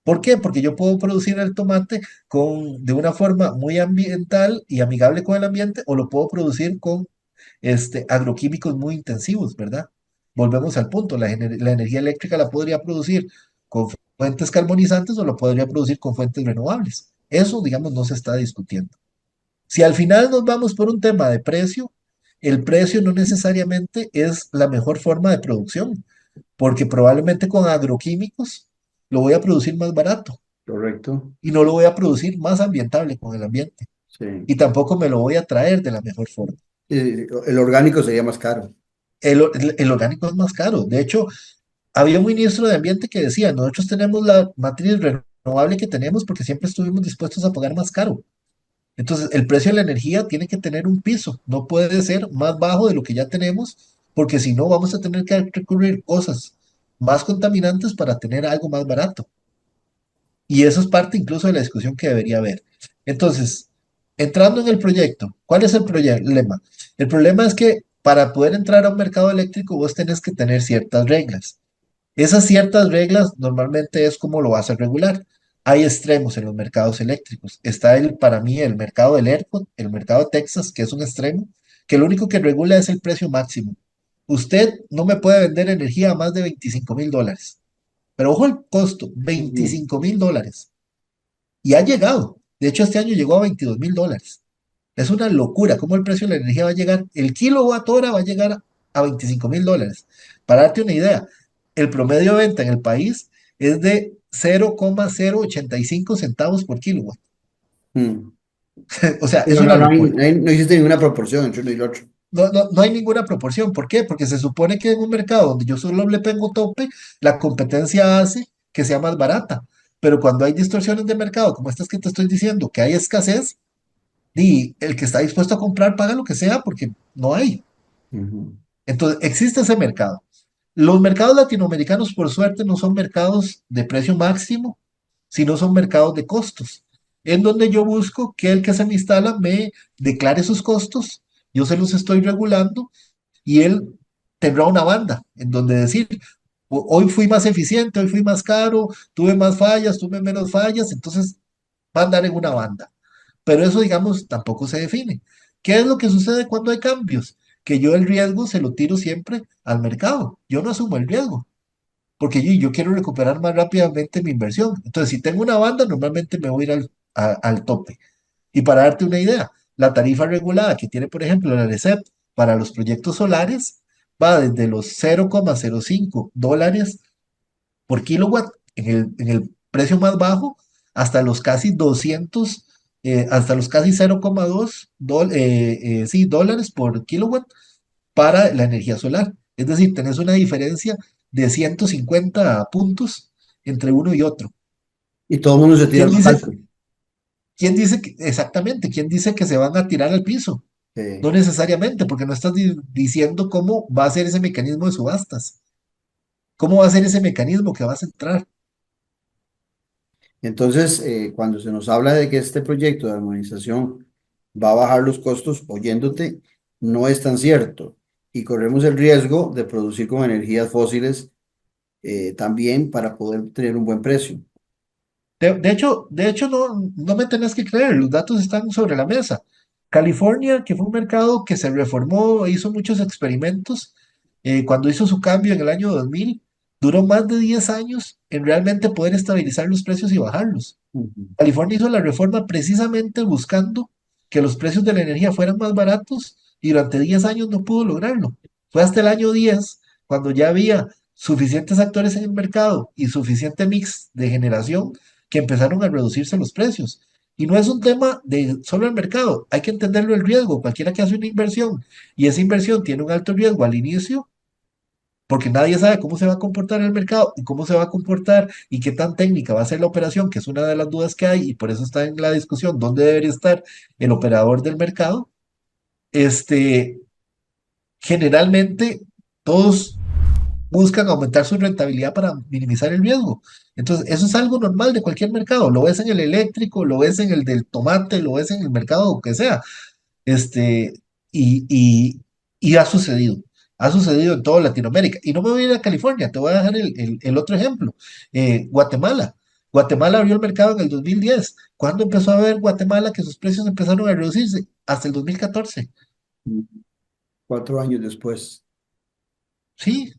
¿Por qué? Porque yo puedo producir el tomate de una forma muy ambiental y amigable con el ambiente o lo puedo producir con agroquímicos muy intensivos, ¿verdad? Volvemos al punto, la energía eléctrica la podría producir con fuentes carbonizantes o la podría producir con fuentes renovables. Eso, digamos, no se está discutiendo. Si al final nos vamos por un tema de precio, el precio no necesariamente es la mejor forma de producción, porque probablemente con agroquímicos lo voy a producir más barato Correcto. y no lo voy a producir más ambientable con el ambiente Sí. y tampoco me lo voy a traer de la mejor forma. El orgánico sería más caro. El orgánico es más caro. De hecho, había un ministro de Ambiente que decía, nosotros tenemos la matriz renovable que tenemos porque siempre estuvimos dispuestos a pagar más caro. Entonces, el precio de la energía tiene que tener un piso, no puede ser más bajo de lo que ya tenemos, porque si no vamos a tener que recurrir cosas más contaminantes para tener algo más barato. Y eso es parte incluso de la discusión que debería haber. Entonces, entrando en el proyecto, ¿cuál es el problema? El problema es que para poder entrar a un mercado eléctrico vos tenés que tener ciertas reglas. Esas ciertas reglas normalmente es cómo lo vas a regular. Hay extremos en los mercados eléctricos. Está para mí, el mercado del ERCOT, el mercado de Texas, que es un extremo, que lo único que regula es el precio máximo. Usted no me puede vender energía a más de $25,000. Pero ojo el costo, Ujú. $25,000. Y ha llegado. De hecho, este año llegó a $22,000. Es una locura cómo el precio de la energía va a llegar. El kilowatt hora va a llegar a $25,000. Para darte una idea, el promedio de venta en el país es de 0,085 centavos por kilowatt. Mm. O sea, es Pero una no, locura. no existe ninguna proporción entre uno y el otro. No, no, no hay ninguna proporción. ¿Por qué? Porque se supone que en un mercado donde yo solo le pongo tope, la competencia hace que sea más barata. Pero cuando hay distorsiones de mercado, como estas que te estoy diciendo, que hay escasez, y el que está dispuesto a comprar paga lo que sea porque no hay. Ujú. Entonces, existe ese mercado. Los mercados latinoamericanos, por suerte, no son mercados de precio máximo, sino son mercados de costos, en donde yo busco que el que se me instala me declare sus costos, yo se los estoy regulando y él tendrá una banda en donde decir, Hoy fui más eficiente, hoy fui más caro, tuve más fallas, tuve menos fallas", entonces va a andar en una banda. Pero eso, digamos, tampoco se define. ¿Qué es lo que sucede cuando hay cambios? Que yo el riesgo se lo tiro siempre al mercado. Yo no asumo el riesgo, porque yo quiero recuperar más rápidamente mi inversión. Entonces, si tengo una banda, normalmente me voy a ir al tope. Y para darte una idea, la tarifa regulada que tiene, por ejemplo, la RECEP para los proyectos solares va desde los $0,05 por kilowatt en el precio más bajo hasta los casi 200, hasta los casi 0,2 sí, dólares por kilowatt para la energía solar. Es decir, tenés una diferencia de 150 puntos entre uno y otro. Y todo el mundo se tira ¿Quién al más dice, alto. quién dice exactamente, quién dice que se van a tirar al piso? No necesariamente, porque no estás diciendo cómo va a ser ese mecanismo de subastas, cómo va a ser ese mecanismo que vas a entrar. Entonces, cuando se nos habla de que este proyecto de armonización va a bajar los costos, oyéndote, no es tan cierto. Y corremos el riesgo de producir con energías fósiles también para poder tener un buen precio. De hecho no me tenés que creer, los datos están sobre la mesa. California, que fue un mercado que se reformó e hizo muchos experimentos, cuando hizo su cambio en el año 2000, duró más de 10 años en realmente poder estabilizar los precios y bajarlos. Ujú. California hizo la reforma precisamente buscando que los precios de la energía fueran más baratos y durante 10 años no pudo lograrlo. Fue hasta el año 10, cuando ya había suficientes actores en el mercado y suficiente mix de generación, que empezaron a reducirse los precios. Y no es un tema de solo el mercado, hay que entenderlo el riesgo. Cualquiera que hace una inversión y esa inversión tiene un alto riesgo al inicio, porque nadie sabe cómo se va a comportar el mercado y cómo se va a comportar y qué tan técnica va a ser la operación, que es una de las dudas que hay y por eso está en la discusión dónde debería estar el operador del mercado. Este, Generalmente todos buscan aumentar su rentabilidad para minimizar el riesgo. Entonces, eso es algo normal de cualquier mercado. Lo ves en el eléctrico, lo ves en el del tomate, lo ves en el mercado que sea. Este, y, y, y ha sucedido en toda Latinoamérica. Y no me voy a ir a California, te voy a dejar el otro ejemplo. Guatemala. Guatemala abrió el mercado en el 2010. ¿Cuándo empezó a ver Guatemala que sus precios empezaron a reducirse? Hasta el 2014. 4 años después. Sí.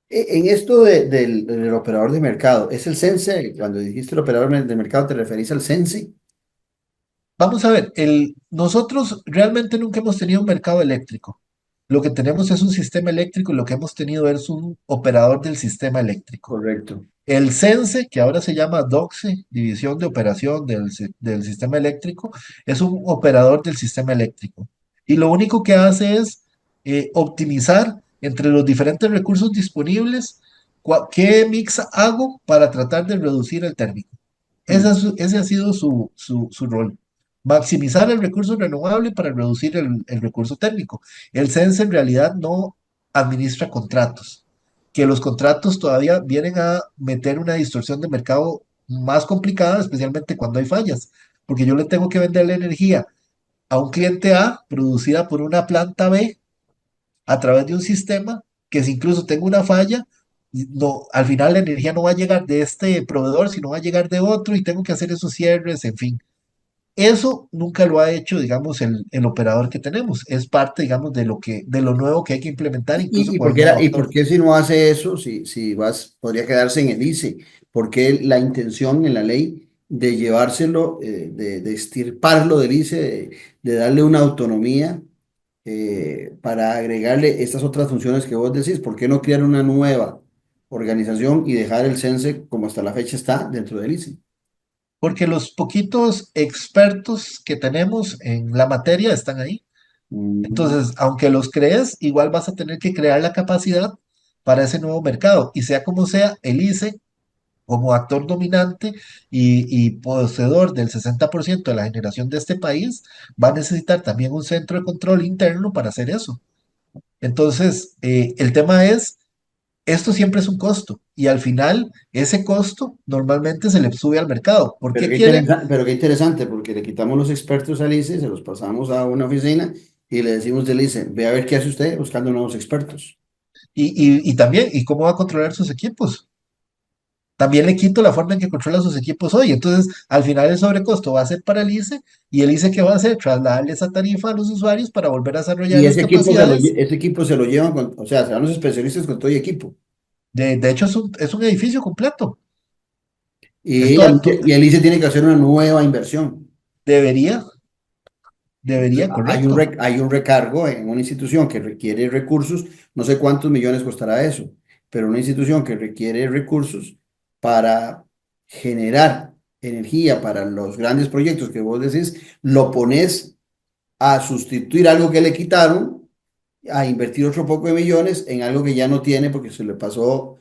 En esto del operador de mercado, ¿es el Sense? Cuando dijiste el operador de mercado, ¿te referís al Sense? Vamos a ver, nosotros realmente nunca hemos tenido un mercado eléctrico. Lo que tenemos es un sistema eléctrico y lo que hemos tenido es un operador del sistema eléctrico. Correcto. El CENSE, que ahora se llama DOCSE, División de Operación del Sistema Eléctrico, es un operador del sistema eléctrico. Y lo único que hace es optimizar entre los diferentes recursos disponibles qué mix hago para tratar de reducir el térmico. Ese ha sido su rol. Maximizar el recurso renovable para reducir el recurso térmico. El CENSE en realidad no administra contratos, que los contratos todavía vienen a meter una distorsión de mercado más complicada, especialmente cuando hay fallas, porque yo le tengo que vender la energía a un cliente A producida por una planta B a través de un sistema que si incluso tengo una falla, no, al final la energía no va a llegar de este proveedor, sino va a llegar de otro y tengo que hacer esos cierres, en fin. Eso nunca lo ha hecho, digamos, el operador que tenemos. Es parte, digamos, de lo nuevo que hay que implementar, incluso ¿Y con por el qué, nuevo y por actor. qué si no hace eso, si podría quedarse en el ICE? ¿Por qué la intención en la ley de llevárselo, de extirparlo del ICE, de darle una autonomía para agregarle estas otras funciones que vos decís? ¿Por qué no crear una nueva organización y dejar el CENSE como hasta la fecha está dentro del ICE? Porque los poquitos expertos que tenemos en la materia están ahí. Mm. Entonces, aunque los crees, igual vas a tener que crear la capacidad para ese nuevo mercado. Y sea como sea, el ICE, como actor dominante y poseedor del 60% de la generación de este país, va a necesitar también un centro de control interno para hacer eso. Entonces, el tema es, esto siempre es un costo y al final ese costo normalmente se le sube al mercado. ¿Por qué quieren? Pero qué interesante, porque le quitamos los expertos al ICE, se los pasamos a una oficina y le decimos del ICE, ve a ver qué hace usted buscando nuevos expertos. Y también, ¿y cómo va a controlar sus equipos? También le quito la forma en que controla sus equipos hoy. Entonces, al final el sobrecosto va a ser para el ICE y el ICE ¿qué va a hacer? Trasladarle esa tarifa a los usuarios para volver a desarrollar Y las capacidades. ese equipo se lo llevan, o sea, se van los especialistas con todo y equipo. De hecho, es un edificio completo. Y, Esto y el ICE tiene que hacer una nueva inversión. debería, Entonces, debería, correcto. hay un recargo en una institución que requiere recursos, no sé cuántos millones costará eso, pero una institución que requiere recursos para generar energía para los grandes proyectos que vos decís, lo pones a sustituir algo que le quitaron, a invertir otro poco de millones en algo que ya no tiene porque se le pasó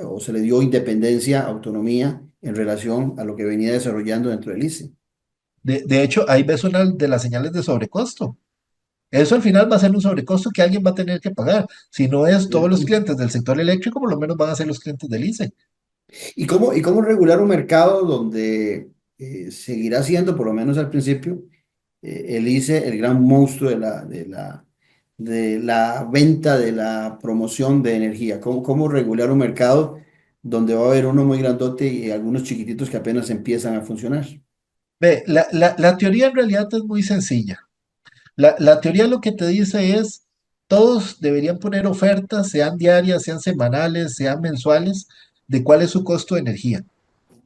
o se le dio independencia, autonomía en relación a lo que venía desarrollando dentro del ICE. De hecho, ahí ves una de las señales de sobrecosto. Eso al final va a ser un sobrecosto que alguien va a tener que pagar. Si no es todos los clientes del sector eléctrico, por lo menos van a ser los clientes del ICE. Y cómo regular un mercado donde seguirá siendo, por lo menos al principio, el ICE el gran monstruo de la venta, de la promoción de energía? Cómo regular un mercado donde va a haber uno muy grandote y algunos chiquititos que apenas empiezan a funcionar? Ve, la teoría en realidad es muy sencilla. La teoría lo que te dice es, todos deberían poner ofertas, sean diarias, sean semanales, sean mensuales, de cuál es su costo de energía.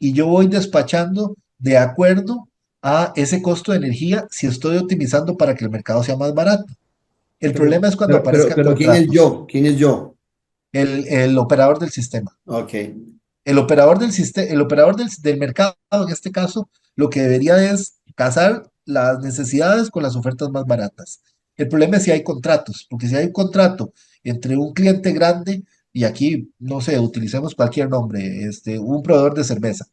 y yo voy despachando de acuerdo a ese costo de energía si estoy optimizando para que el mercado sea más barato. El problema es cuando aparezcan Pero ¿quién es contratos. yo? ¿Quién es yo? El operador del sistema. Ok. El operador del mercado, en este caso, lo que debería es casar las necesidades con las ofertas más baratas. El problema es si hay contratos, porque si hay un contrato entre un cliente grande, y aquí, no sé, utilicemos cualquier nombre, un proveedor de cerveza.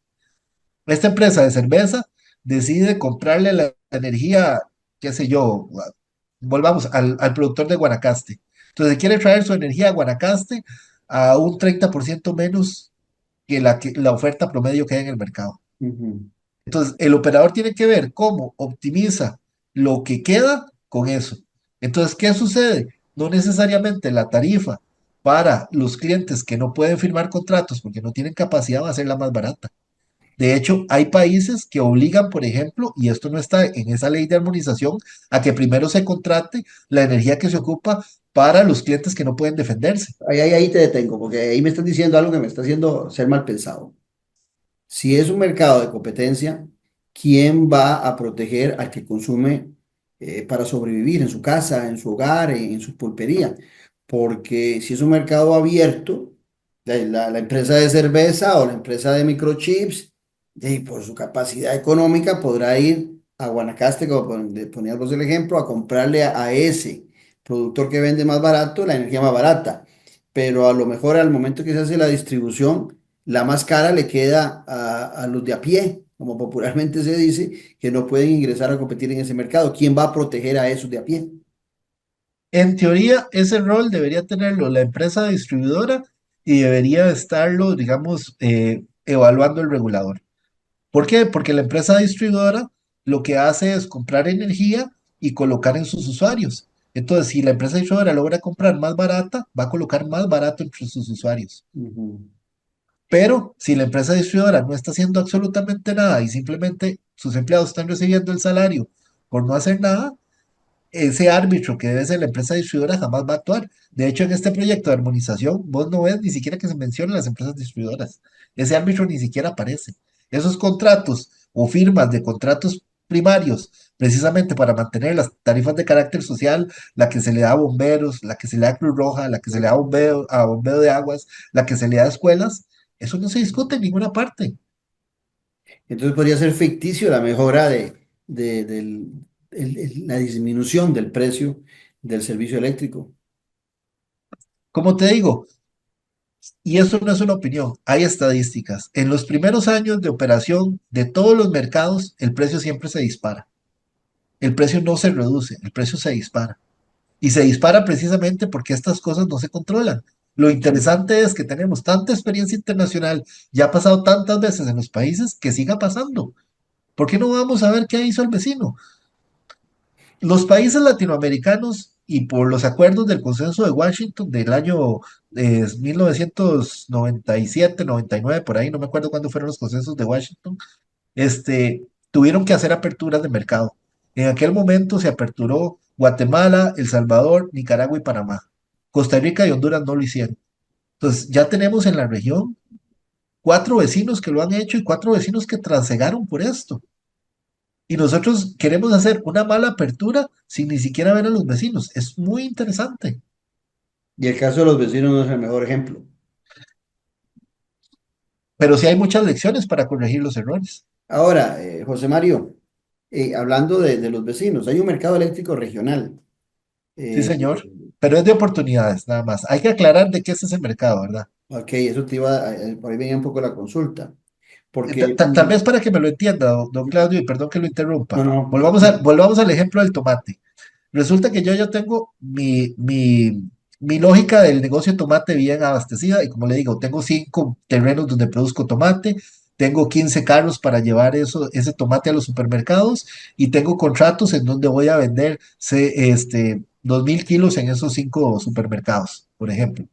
Esta empresa de cerveza decide comprarle la energía, qué sé yo, volvamos al productor de Guanacaste. Entonces quiere traer su energía a Guanacaste a un 30% menos que la oferta promedio que hay en el mercado. Ujú. Entonces, el operador tiene que ver cómo optimiza lo que queda con eso. Entonces, ¿qué sucede? No necesariamente la tarifa para los clientes que no pueden firmar contratos porque no tienen capacidad va a ser la más barata. De hecho, hay países que obligan, por ejemplo, y esto no está en esa ley de armonización, a que primero se contrate la energía que se ocupa para los clientes que no pueden defenderse. Ahí te detengo, porque ahí me estás diciendo algo que me está haciendo ser mal pensado. Si es un mercado de competencia, ¿quién va a proteger al que consume para sobrevivir en su casa, en su hogar, en su pulpería? Porque si es un mercado abierto, la empresa de cerveza o la empresa de microchips, por su capacidad económica podrá ir a Guanacaste, como ponías vos el ejemplo, a comprarle a ese productor que vende más barato la energía más barata. Pero a lo mejor al momento que se hace la distribución, la más cara le queda a los de a pie, como popularmente se dice, que no pueden ingresar a competir en ese mercado. ¿Quién va a proteger a esos de a pie? En teoría, ese rol debería tenerlo la empresa distribuidora y debería estarlo, digamos, evaluando el regulador. ¿Por qué? Porque la empresa distribuidora lo que hace es comprar energía y colocar en sus usuarios. Entonces, si la empresa distribuidora logra comprar más barata, va a colocar más barato entre sus usuarios. Ujú. Pero si la empresa distribuidora no está haciendo absolutamente nada y simplemente sus empleados están recibiendo el salario por no hacer nada, ese árbitro que debe ser la empresa distribuidora jamás va a actuar. De hecho, en este proyecto de armonización, vos no ves ni siquiera que se mencionen las empresas distribuidoras. Ese árbitro ni siquiera aparece. Esos contratos o firmas de contratos primarios, precisamente para mantener las tarifas de carácter social, la que se le da a bomberos, la que se le da a Cruz Roja, la que se le da a bombeo de aguas, la que se le da a escuelas, eso no se discute en ninguna parte. Entonces podría ser ficticio la mejora la disminución del precio del servicio eléctrico. Como te digo, y eso no es una opinión, hay estadísticas. En los primeros años de operación de todos los mercados, el precio siempre se dispara. El precio no se reduce, el precio se dispara. Y se dispara precisamente porque estas cosas no se controlan. Lo interesante es que tenemos tanta experiencia internacional, ya ha pasado tantas veces en los países, que siga pasando. ¿Por qué no vamos a ver qué hizo el vecino? Los países latinoamericanos y por los acuerdos del Consenso de Washington del año 1997, 99, por ahí, no me acuerdo cuándo fueron los consensos de Washington, tuvieron que hacer aperturas de mercado. En aquel momento se aperturó Guatemala, El Salvador, Nicaragua y Panamá. Costa Rica y Honduras no lo hicieron. Entonces ya tenemos en la región 4 vecinos que lo han hecho y 4 vecinos que transegaron por esto. Y nosotros queremos hacer una mala apertura sin ni siquiera ver a los vecinos. Es muy interesante. Y el caso de los vecinos no es el mejor ejemplo. Pero sí hay muchas lecciones para corregir los errores. Ahora, José Mario, hablando de los vecinos, hay un mercado eléctrico regional. Sí, Eh, señor. Pero es de oportunidades, nada más. Hay que aclarar de qué es ese mercado, ¿verdad? ok, eso te iba, por ahí venía un poco la consulta. Porque, Tal vez para que me lo entienda, don Claudio, y perdón que lo interrumpa. no, no, Volvamos al ejemplo del tomate. Resulta que yo ya tengo mi lógica del negocio de tomate bien abastecida y como le digo, tengo 5 terrenos donde produzco tomate, tengo 15 carros para llevar ese tomate a los supermercados y tengo contratos en donde voy a vender 2.000 kilos en esos 5 supermercados, por ejemplo.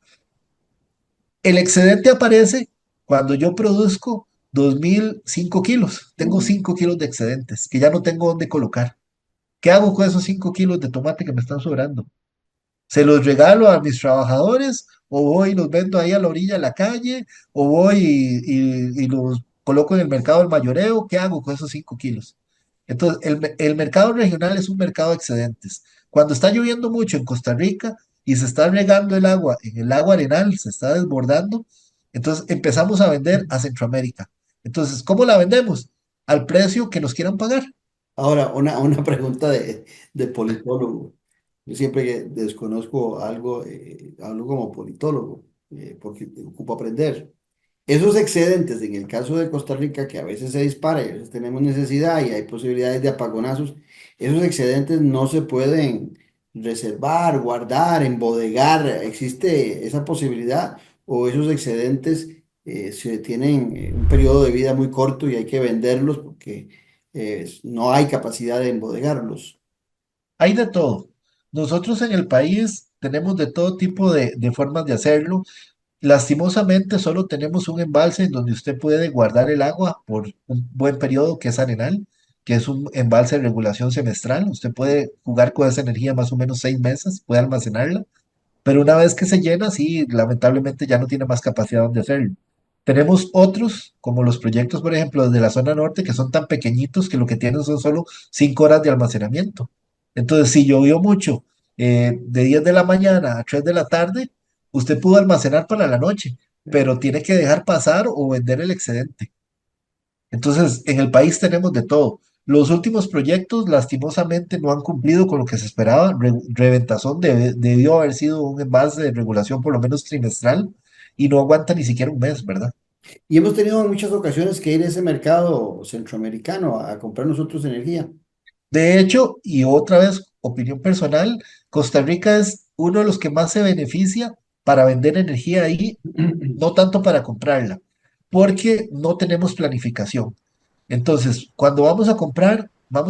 El excedente aparece cuando yo produzco 2.005 kilos. Tengo 5 kilos de excedentes que ya no tengo dónde colocar. ¿Qué hago con esos 5 kilos de tomate que me están sobrando? ¿Se los regalo a mis trabajadores o voy y los vendo ahí a la orilla de la calle o voy y los coloco en el mercado del mayoreo, ¿qué hago con esos 5 kilos? Entonces, el mercado regional es un mercado de excedentes. Cuando está lloviendo mucho en Costa Rica y se está regando el agua en el lago Arenal, se está desbordando, entonces empezamos a vender a Centroamérica. Entonces, ¿cómo la vendemos? Al precio que nos quieran pagar. Ahora, una pregunta de politólogo. Yo siempre que desconozco algo, hablo como politólogo, porque ocupo aprender. Esos excedentes, en el caso de Costa Rica, que a veces se dispara y a veces tenemos necesidad y hay posibilidades de apagonazos, esos excedentes no se pueden reservar, guardar, embodegar. ¿Existe esa posibilidad? ¿O esos excedentes se tienen un periodo de vida muy corto y hay que venderlos porque no hay capacidad de embodegarlos? Hay de todo. Nosotros en el país tenemos de todo tipo de formas de hacerlo. Lastimosamente, solo tenemos un embalse en donde usted puede guardar el agua por un buen periodo, que es Arenal, que es un embalse de regulación semestral. Usted puede jugar con esa energía más o menos 6 meses, puede almacenarla, pero una vez que se llena, sí, lamentablemente ya no tiene más capacidad de hacerlo. Tenemos otros, como los proyectos, por ejemplo, de la zona norte, que son tan pequeñitos que lo que tienen son solo 5 horas de almacenamiento. Entonces, si llovió mucho, de 10 de la mañana a 3 de la tarde, usted pudo almacenar para la noche, pero tiene que dejar pasar o vender el excedente. Entonces, en el país tenemos de todo. Los últimos proyectos, lastimosamente, no han cumplido con lo que se esperaba. Reventazón debió haber sido un envase de regulación por lo menos trimestral y no aguanta ni siquiera un mes, ¿verdad? Y hemos tenido en muchas ocasiones que ir a ese mercado centroamericano a comprar nosotros energía. De hecho, y otra vez, opinión personal, Costa Rica es uno de los que más se beneficia para vender energía ahí, no tanto para comprarla, porque no tenemos planificación. Entonces, cuando vamos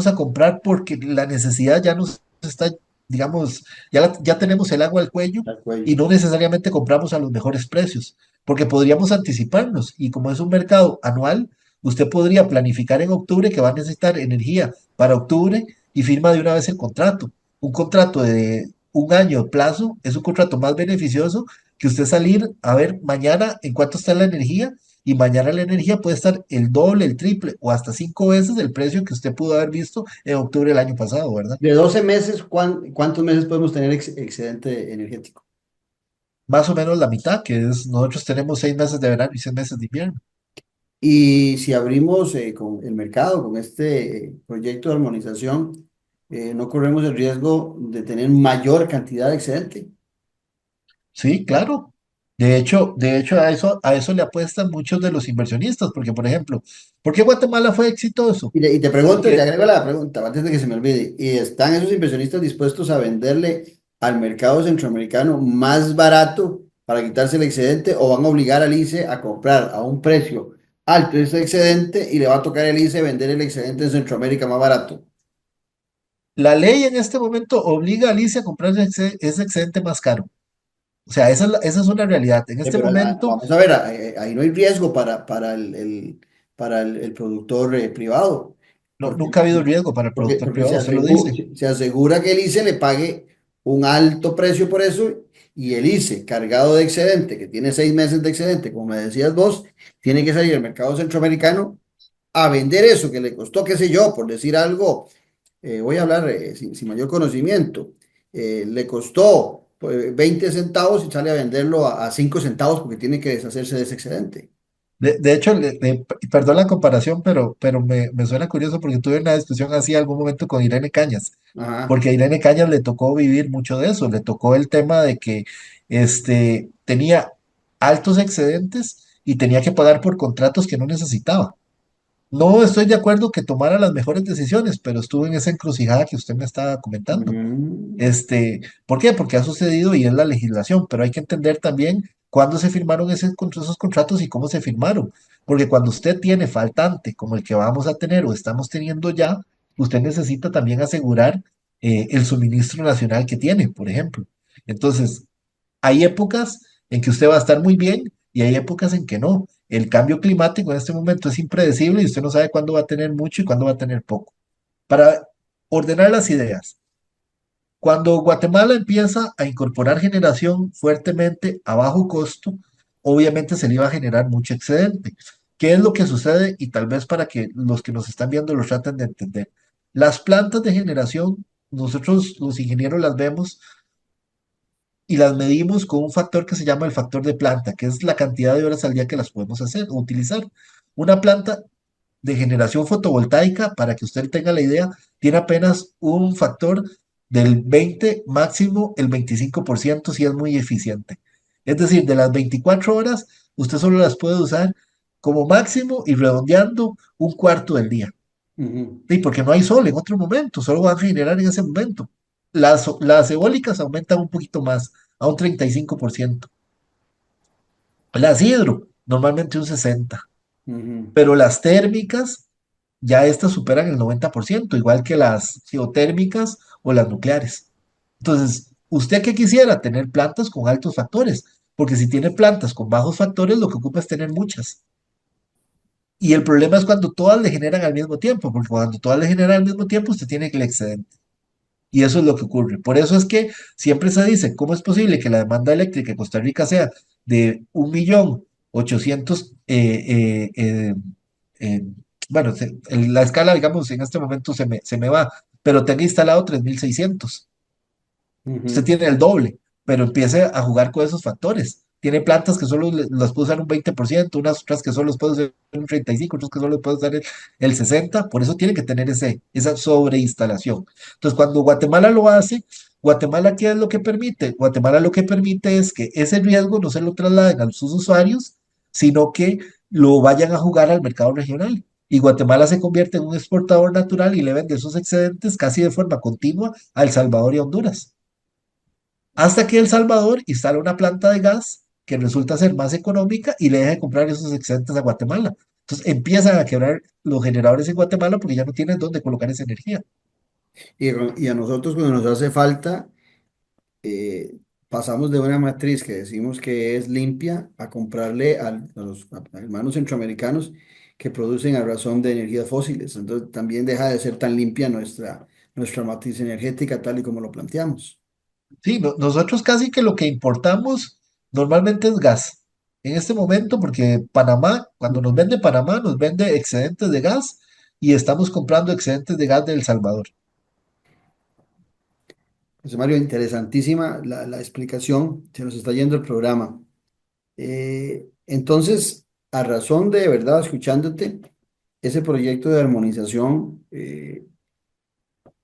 a comprar porque la necesidad ya nos está, digamos, ya tenemos el agua al cuello Al cuello. y no necesariamente compramos a los mejores precios, porque podríamos anticiparnos y como es un mercado anual, usted podría planificar en octubre que va a necesitar energía para octubre y firma de una vez el contrato. Un contrato de un año de plazo es un contrato más beneficioso que usted salir a ver mañana en cuánto está la energía y mañana la energía puede estar el doble, el triple o hasta 5 veces el precio que usted pudo haber visto en octubre del año pasado, ¿verdad? De 12 meses, ¿cuántos meses podemos tener excedente energético? Más o menos la mitad, que es, nosotros tenemos 6 meses de verano y 6 meses de invierno. Y si abrimos con el mercado, con este proyecto de armonización, no corremos el riesgo de tener mayor cantidad de excedente. Sí, claro. De hecho a eso le apuestan muchos de los inversionistas, porque por ejemplo, ¿por qué Guatemala fue exitoso? Y te pregunto, te Porque agrego la pregunta antes de que se me olvide. ¿Y están esos inversionistas dispuestos a venderle al mercado centroamericano más barato para quitarse el excedente o van a obligar al ICE a comprar a un precio alto ese excedente y le va a tocar al ICE vender el excedente en Centroamérica más barato? la ley en este momento obliga a Alicia a comprar ese excedente más caro. O sea, esa es una realidad. En este Pero momento vamos a ver, ahí no hay riesgo para el productor privado, porque, nunca ha habido riesgo para el porque, productor porque se privado, usted lo dice. se asegura que el ICE le pague un alto precio por eso y el ICE cargado de excedente, que tiene 6 meses de excedente, como me decías vos, tiene que salir al mercado centroamericano a vender eso que le costó, qué sé yo, por decir algo, voy a hablar sin mayor conocimiento, le costó 20 centavos y sale a venderlo a 5 centavos porque tiene que deshacerse de ese excedente. De hecho, perdón la comparación, pero me suena curioso porque tuve una discusión así en algún momento con Irene Cañas, Ajá. porque a Irene Cañas le tocó vivir mucho de eso, le tocó el tema de que tenía altos excedentes y tenía que pagar por contratos que no necesitaba. No estoy de acuerdo que tomara las mejores decisiones, pero estuve en esa encrucijada que usted me estaba comentando. Mm. ¿Por qué? Porque ha sucedido y es la legislación, pero hay que entender también cuándo se firmaron esos contratos y cómo se firmaron. Porque cuando usted tiene faltante, como el que vamos a tener o estamos teniendo ya, usted necesita también asegurar el suministro nacional que tiene, por ejemplo. Entonces, hay épocas en que usted va a estar muy bien y hay épocas en que no. El cambio climático en este momento es impredecible y usted no sabe cuándo va a tener mucho y cuándo va a tener poco. Para ordenar las ideas. Cuando Guatemala empieza a incorporar generación fuertemente a bajo costo, obviamente se le iba a generar mucho excedente. ¿Qué es lo que sucede? Y tal vez para que los que nos están viendo lo traten de entender. Las plantas de generación, nosotros los ingenieros las vemos y las medimos con un factor que se llama el factor de planta, que es la cantidad de horas al día que las podemos hacer o utilizar. Una planta de generación fotovoltaica, para que usted tenga la idea, tiene apenas un factor del 20, máximo el 25% si es muy eficiente. Es decir, de las 24 horas, usted solo las puede usar como máximo y redondeando un cuarto del día. Ujú. Y porque no hay sol en otro momento, solo van a generar en ese momento. Las eólicas aumentan un poquito más, a un 35%. Las hidro, normalmente un 60%. Ujú. Pero las térmicas, ya estas superan el 90%, igual que las geotérmicas o las nucleares. Entonces, ¿usted qué quisiera? Tener plantas con altos factores, porque si tiene plantas con bajos factores, lo que ocupa es tener muchas. Y el problema es cuando todas le generan al mismo tiempo, porque cuando todas le generan al mismo tiempo, usted tiene el excedente. Y eso es lo que ocurre. Por eso es que siempre se dice, ¿cómo es posible que la demanda eléctrica en Costa Rica sea de 1.800.000, bueno, en la escala, digamos, en este momento se me va, pero tenga instalado 3.600? Usted Ujú. tiene el doble, pero empiece a jugar con esos factores. Tiene plantas que solo las puede usar un 20%, unas otras que solo las puede usar un 35%, otras que solo puede usar el 60%, por eso tiene que tener esa sobreinstalación. Entonces, cuando Guatemala lo hace, Guatemala, ¿qué es lo que permite? Guatemala lo que permite es que ese riesgo no se lo trasladen a sus usuarios, sino que lo vayan a jugar al mercado regional. Y Guatemala se convierte en un exportador natural y le vende esos excedentes casi de forma continua a El Salvador y a Honduras, hasta que El Salvador instala una planta de gas que resulta ser más económica y le deja de comprar esos excedentes a Guatemala. Entonces empiezan a quebrar los generadores en Guatemala porque ya no tienen dónde colocar esa energía. Y a nosotros cuando nos hace falta, pasamos de una matriz que decimos que es limpia a comprarle a hermanos centroamericanos que producen a razón de energías fósiles. Entonces también deja de ser tan limpia nuestra matriz energética tal y como lo planteamos. Sí, nosotros casi que lo que importamos normalmente es gas. En este momento, porque Panamá, cuando nos vende Panamá, nos vende excedentes de gas y estamos comprando excedentes de gas de El Salvador. José Mario, interesantísima la explicación. Se nos está yendo el programa. Entonces, a razón de verdad, escuchándote, ese proyecto de armonización,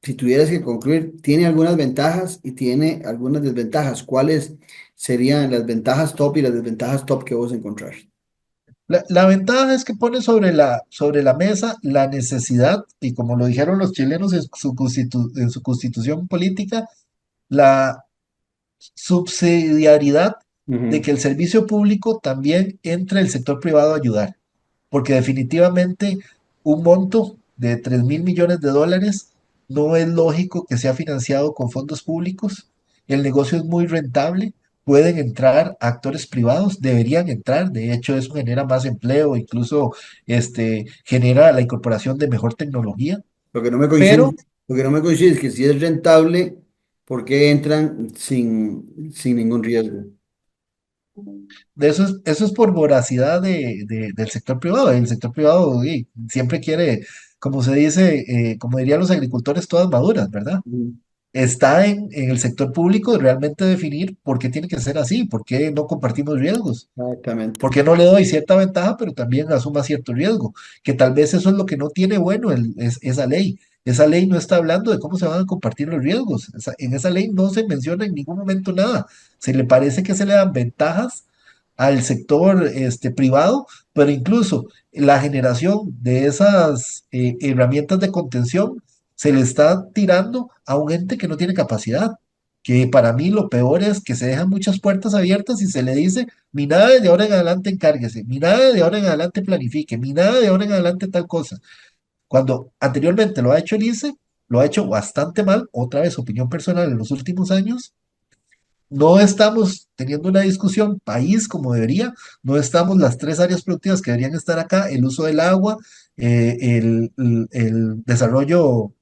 si tuvieras que concluir, tiene algunas ventajas y tiene algunas desventajas. ¿Cuáles serían las ventajas top y las desventajas top que vos encontrás? La ventaja es que pone sobre la mesa la necesidad, y como lo dijeron los chilenos en su constitución política, la subsidiariedad de Ujú. que el servicio público también entre el sector privado a ayudar, porque definitivamente un monto de 3.000 millones de dólares no es lógico que sea financiado con fondos públicos. El negocio es muy rentable, pueden entrar actores privados, deberían entrar, de hecho eso genera más empleo, incluso genera la incorporación de mejor tecnología, Lo que no me coincide, pero lo que no me coincide es que si es rentable, ¿por qué entran sin ningún riesgo? eso es por voracidad del sector privado. El sector privado siempre quiere, como se dice, como dirían los agricultores, todas maduras, ¿verdad? Ujú. Está en el sector público realmente definir por qué tiene que ser así, por qué no compartimos riesgos, Exactamente. por qué no le doy cierta ventaja, pero también asuma cierto riesgo, que tal vez eso es lo que no tiene bueno esa ley. Esa ley no está hablando de cómo se van a compartir los riesgos. En esa ley no se menciona en ningún momento nada. Se le parece que se le dan ventajas al sector privado, pero incluso la generación de esas herramientas de contención se le está tirando a un ente que no tiene capacidad. Que para mí lo peor es que se dejan muchas puertas abiertas y se le dice, mi nada de ahora en adelante encárguese, mi nada de ahora en adelante planifique, mi nada de ahora en adelante tal cosa. Cuando anteriormente lo ha hecho el ICE, lo ha hecho bastante mal, otra vez opinión personal en los últimos años, no estamos teniendo una discusión país como debería, no estamos las tres áreas productivas que deberían estar acá, el uso del agua, el desarrollo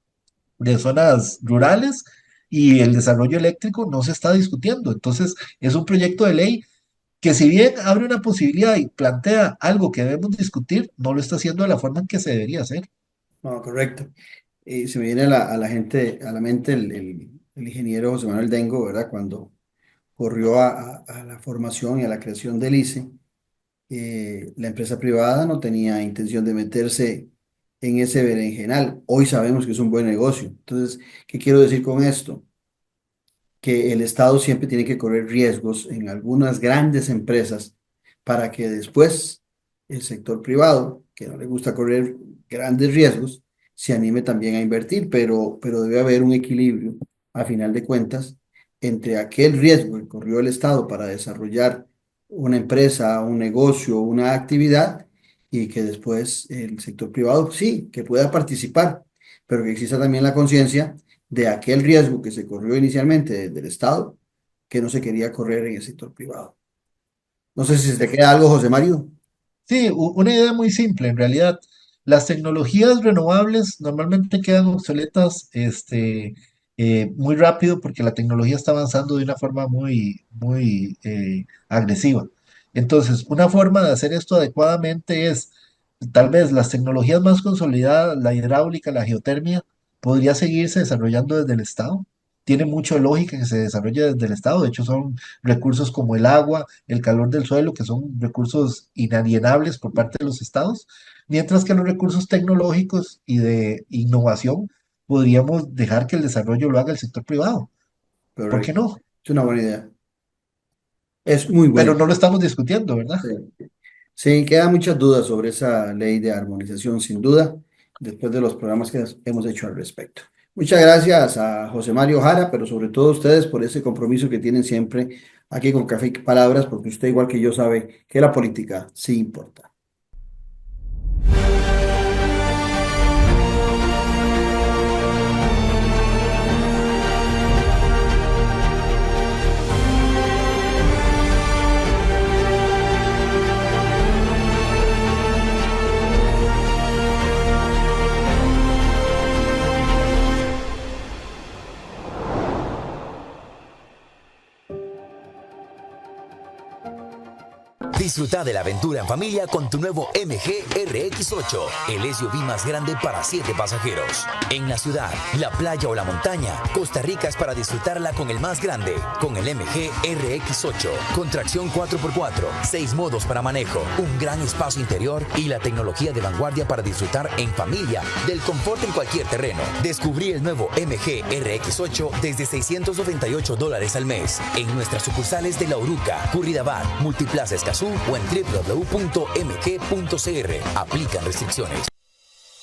de zonas rurales y el desarrollo eléctrico no se está discutiendo. Entonces, es un proyecto de ley que si bien abre una posibilidad y plantea algo que debemos discutir, no lo está haciendo de la forma en que se debería hacer. No, correcto. Y se me viene a la mente el ingeniero José Manuel Dengo, ¿verdad? Cuando corrió a la formación y a la creación del ICE, la empresa privada no tenía intención de meterse en ese berenjenal. Hoy sabemos que es un buen negocio. Entonces, ¿qué quiero decir con esto? Que el Estado siempre tiene que correr riesgos en algunas grandes empresas para que después el sector privado, que no le gusta correr grandes riesgos, se anime también a invertir, pero debe haber un equilibrio, a final de cuentas, entre aquel riesgo que corrió el Estado para desarrollar una empresa, un negocio, una actividad, y que después el sector privado sí, que pueda participar, pero que exista también la conciencia de aquel riesgo que se corrió inicialmente desde el Estado, que no se quería correr en el sector privado. No sé si se te queda algo, José Mario. Sí, una idea muy simple, en realidad. Las tecnologías renovables normalmente quedan obsoletas muy rápido porque la tecnología está avanzando de una forma muy agresiva. Entonces, una forma de hacer esto adecuadamente es, tal vez las tecnologías más consolidadas, la hidráulica, la geotermia, podría seguirse desarrollando desde el Estado. Tiene mucha lógica que se desarrolle desde el Estado. De hecho, son recursos como el agua, el calor del suelo, que son recursos inalienables por parte de los estados, mientras que los recursos tecnológicos y de innovación podríamos dejar que el desarrollo lo haga el sector privado. ¿Por qué Correcto. no? Es una buena idea. Es muy Pero buena. no lo estamos discutiendo, ¿verdad? Sí. Sí, quedan muchas dudas sobre esa ley de armonización, sin duda, después de los programas que hemos hecho al respecto. Muchas gracias a José Mario Jara, pero sobre todo a ustedes por ese compromiso que tienen siempre aquí con Café y Palabras, porque usted, igual que yo, sabe que la política sí importa. Disfruta de la aventura en familia con tu nuevo MG RX8, el SUV más grande para 7 pasajeros. En la ciudad, la playa o la montaña, Costa Rica es para disfrutarla con el más grande, con el MG RX8, con tracción 4x4, 6 modos para manejo, un gran espacio interior y la tecnología de vanguardia para disfrutar en familia del confort en cualquier terreno. Descubrí el nuevo MG RX8 desde $698 al mes en nuestras sucursales de La Uruca, Curridabat, Multiplaza Escazú o en www.mg.cr. Aplican restricciones.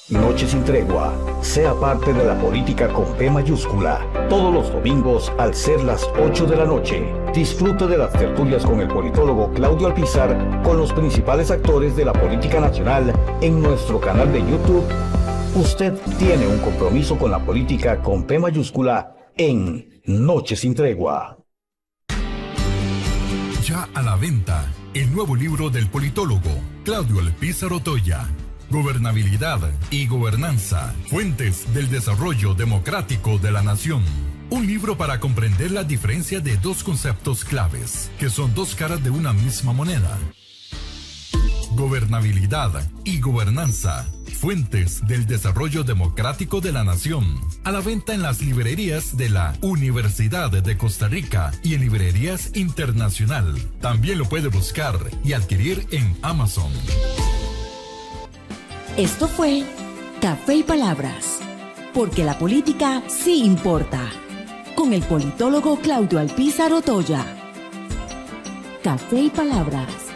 Noche sin tregua. Sea parte de la política con P mayúscula. Todos los domingos al ser las 8 de la noche. Disfrute de las tertulias con el politólogo Claudio Alpizar con los principales actores de la política nacional en nuestro canal de YouTube. Usted tiene un compromiso con la política con P mayúscula en Noche sin tregua. Ya a la venta, el nuevo libro del politólogo Claudio Alpizar Otoya. Gobernabilidad y gobernanza, fuentes del desarrollo democrático de la nación. Un libro para comprender la diferencia de dos conceptos claves, que son dos caras de una misma moneda. Gobernabilidad y gobernanza, fuentes del desarrollo democrático de la nación. A la venta en las librerías de la Universidad de Costa Rica y en librerías internacional. También lo puede buscar y adquirir en Amazon. Esto fue Café y Palabras, porque la política sí importa, con el politólogo Claudio Alpizar Otoya. Café y Palabras.